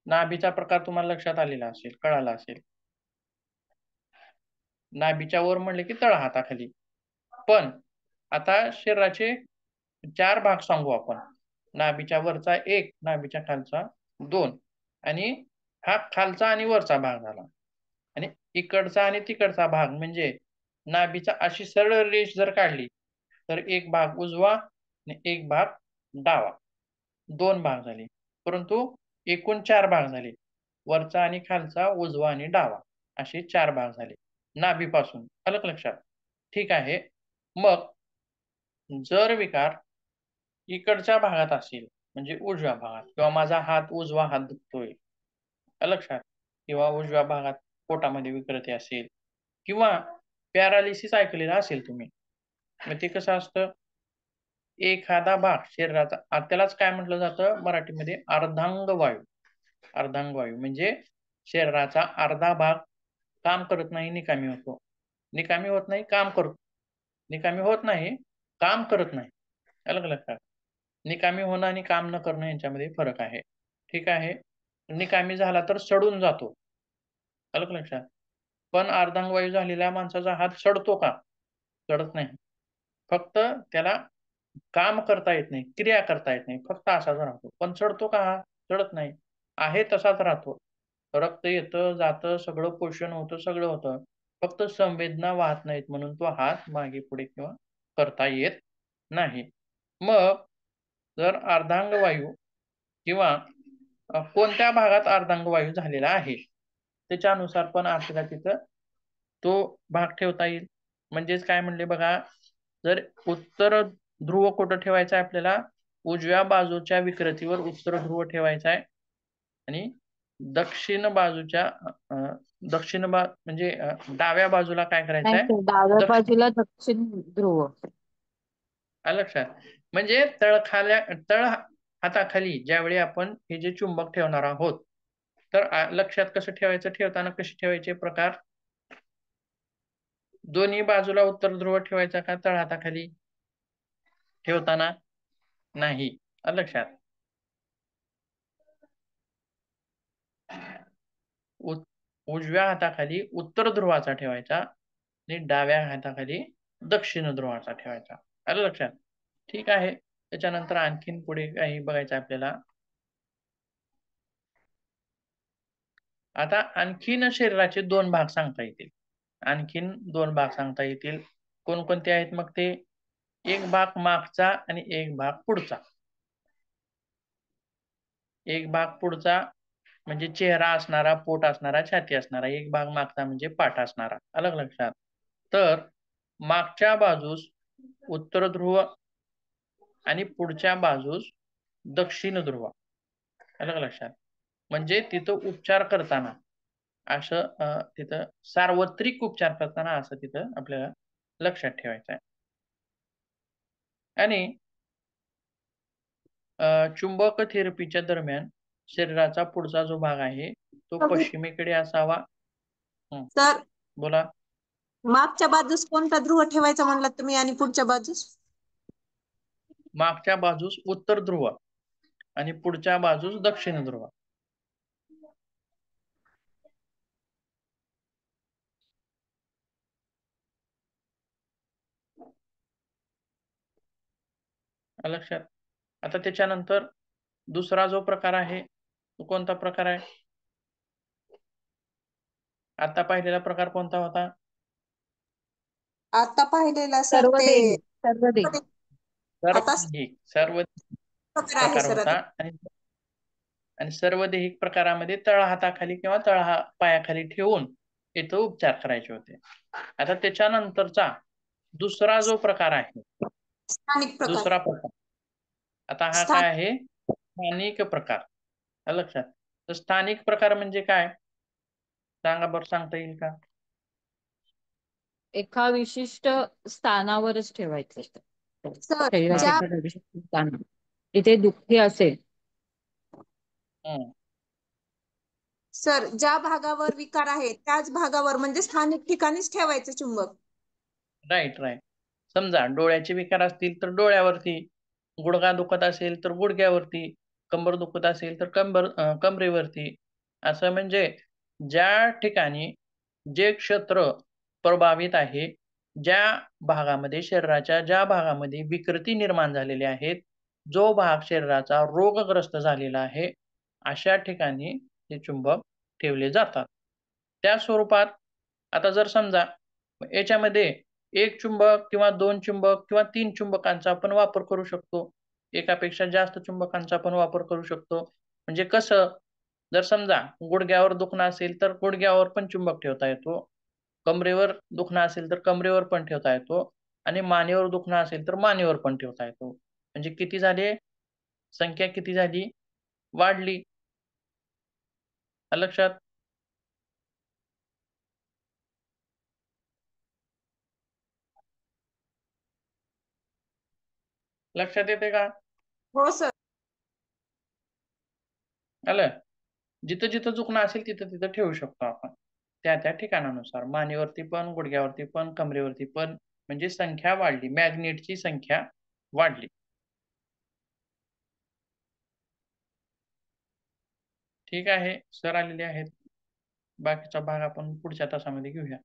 [SPEAKER 2] नाभीचा प्रकार तुम्हाला लक्षात आलेला असेल, कळाला असेल. नाभीच्या वर म्हणले की तळहाताखाली. पण आता शरीराचे 4 भाग सांगू आपण. नाभीच्या वरचा 1, नाभीच्या खालचा 2, आणि हा खालचा आणि वरचा भाग झाला. आणि इकडचा आणि तिकडचा भाग म्हणजे नाभीचा अशी सरळ रेष जर काढली, तर एक भाग उजवा आणि एक भाग डावा. 2 भाग झाले. परंतु एकूण 4 भाग झाले. वरचा आणि खालचा, उजवा आणि डावा असे 4 भाग झाले नाभीपासून. आलं का लक्षात? ठीक आहे. मग जर विकार इकडच्या भागात असेल, म्हणजे उजव्या भागात, किंवा माझा हात उजवा हात दुखतोय, आलं लक्षात? किंवा उजव्या भागात पोटामध्ये विकृती असेल, किंवा पॅरालिसिस ऐकलेला असेल तुम्ही. मग ते कसं असतं, एखादा भाग शरीराचा, त्यालाच काय म्हटलं जातं मराठीमध्ये, अर्धांगवायू. अर्धांगवायू म्हणजे शरीराचा अर्धा भाग काम करत नाही, निकामी होतो. निकामी होत नाही, काम करतो. निकामी होत नाही, काम करत नाही. आलं का लक्षात? निकामी होणं आणि काम न करणं यांच्यामध्ये फरक आहे. ठीक आहे. निकामी झाला तर सडून जातो. आलं का लक्षात? पण अर्धांगवायू झालेल्या माणसाचा हात सडतो का? सडत नाही. फक्त त्याला काम करता येत नाही, क्रिया करता येत नाही. फक्त असाच राहतो. पण सडतो का हा? सडत नाही. आहे तसाच राहतो. रक्त येतं, जातं, सगळं पोषण होतं, सगळं होतं. फक्त संवेदना वाहत नाहीत म्हणून तो हात मागे-पुढे किंवा करता येत नाही. मग जर अर्धांगवायू किंवा कोणत्या भागात अर्धांगवायू झालेला आहे, त्याच्यानुसार पण आपल्याला तिथं तो भाग ठेवता येईल. म्हणजेच काय म्हणले बघा, जर उत्तर ध्रुव कुठं ठेवायचा आहे आपल्याला? उजव्या बाजूच्या विकृतीवर उत्तर ध्रुव ठेवायचा आहे आणि दक्षिण बाजूच्या म्हणजे डाव्या बाजूला काय करायचं
[SPEAKER 3] नाही
[SPEAKER 2] आहे?
[SPEAKER 3] सर, डाव्या बाजूला दक्षिण ध्रुव.
[SPEAKER 2] आलं लक्षात? म्हणजे तळ हाताखाली ज्यावेळी आपण हे जे चुंबक ठेवणार आहोत, तर लक्षात कसं ठेवायचं, ठेवताना कसे ठेवायचे प्रकार? दोन्ही बाजूला उत्तर ध्रुव ठेवायचा का तळ हाताखाली ठेवताना? नाही. आलं लक्षात? उजव्या हाताखाली उत्तर ध्रुवाचा ठेवायचा आणि डाव्या हाताखाली दक्षिण ध्रुवाचा ठेवायचा. आलं लक्षात? ठीक आहे. त्याच्यानंतर आणखीन पुढे काही बघायचं आपल्याला. आता आणखीन शरीराचे दोन भाग सांगता येतील. आणखीन दोन भाग सांगता येतील. कोणकोणते आहेत मग ते? एक भाग मागचा आणि एक भाग पुढचा. एक भाग पुढचा म्हणजे चेहरा असणारा, पोट असणारा, छाती असणारा. एक भाग मागचा म्हणजे पाठ असणारा. आलं लक्षात? तर मागच्या बाजूस उत्तर ध्रुव आणि पुढच्या बाजूस दक्षिण ध्रुव. आलं लक्षात? म्हणजे तिथं उपचार करताना असं तिथं सार्वत्रिक उपचार करताना असं तिथं आपल्याला लक्षात ठेवायचं आहे. आणि चुंबक थेरपीच्या दरम्यान शरीराचा पुढचा जो भाग आहे तो पश्चिमेकडे असावा.
[SPEAKER 4] सर,
[SPEAKER 2] बोला.
[SPEAKER 4] मागच्या बाजूस कोणता ध्रुव ठेवायचा म्हणलात तुम्ही आणि पुढच्या बाजूस?
[SPEAKER 2] मागच्या बाजूस उत्तर ध्रुव आणि पुढच्या बाजूस दक्षिण ध्रुव. लक्षात? आता त्याच्यानंतर दुसरा जो प्रकार आहे तो कोणता प्रकार आहे? आता पाहिलेला प्रकार कोणता होता?
[SPEAKER 4] आता पाहिलेला सर ते
[SPEAKER 3] सर्वदेही. सर्वदेही.
[SPEAKER 4] आता
[SPEAKER 2] सर्व
[SPEAKER 4] प्रकार आहे
[SPEAKER 2] प्रकार
[SPEAKER 4] सर
[SPEAKER 2] होता
[SPEAKER 4] आता.
[SPEAKER 2] आणि सर्व देहिक प्रकारामध्ये तळ हाताखाली किंवा तळ पायाखाली ठेवून इथं उपचार करायचे होते. आता त्याच्यानंतरचा दुसरा जो प्रकार आहे,
[SPEAKER 4] स्थानिक प्रकार.
[SPEAKER 2] दुसरा प्रकार, आता हा काय आहे? स्थानिक प्रकार. लक्षात? तर स्थानिक प्रकार म्हणजे काय सांगा बरं, सांगता येईल का?
[SPEAKER 3] एका विशिष्ट स्थानावरच ठेवायचं असतं.
[SPEAKER 4] सर,
[SPEAKER 3] शरीराच्या एखाद्या विशिष्ट स्थानावर. तिथे दुःखी असेल
[SPEAKER 4] सर, ज्या भागावर विकार आहे त्याच भागावर म्हणजे स्थानिक ठिकाणीच ठेवायचं चुंबक.
[SPEAKER 2] राईट. समजा डोळ्याचे विकार असतील तर डोळ्यावरती, गुडघा दुखत असेल तर गुडघ्यावरती, कंबर दुखत असेल तर कमरेवरती. असं म्हणजे ज्या ठिकाणी जे क्षेत्र प्रभावित आहे, ज्या भागामध्ये शरीराच्या ज्या भागामध्ये विकृती निर्माण झालेल्या आहेत, जो भाग शरीराचा रोगग्रस्त झालेला आहे, अशा ठिकाणी हे चुंबक ठेवले जातात. त्या स्वरूपात आता जर समजा याच्यामध्ये एक चुंबक किंवा दोन चुंबक किंवा तीन चुंबकांचा आपण वापर करू शकतो. एकापेक्षा जास्त चुंबकांचा आपण वापर करू शकतो. म्हणजे कसं, जर समजा गुडघ्यावर दुखणं असेल तर गुडघ्यावर पण चुंबक ठेवता येतो. कमरेवर दुखणं असेल तर कमरेवर पण ठेवता येतो आणि मानेवर दुखणं असेल तर मानेवर पण ठेवता येतो. म्हणजे किती झाले? संख्या किती झाली? वाढली. लक्षात? लक्षात येते का?
[SPEAKER 4] हो सर.
[SPEAKER 2] आलं? जिथं जिथं दुखणं असेल तिथं तिथं ठेवू शकतो आपण. त्या त्या ठिकाणानुसार मानेवरती पण, गुडघ्यावरती पण, कमरेवरती पण. म्हणजे संख्या वाढली, मॅग्नेटची संख्या वाढली. ठीक आहे, सर आलेले आहेत. बाकीचा भाग आपण पुढच्या तासामध्ये घेऊया.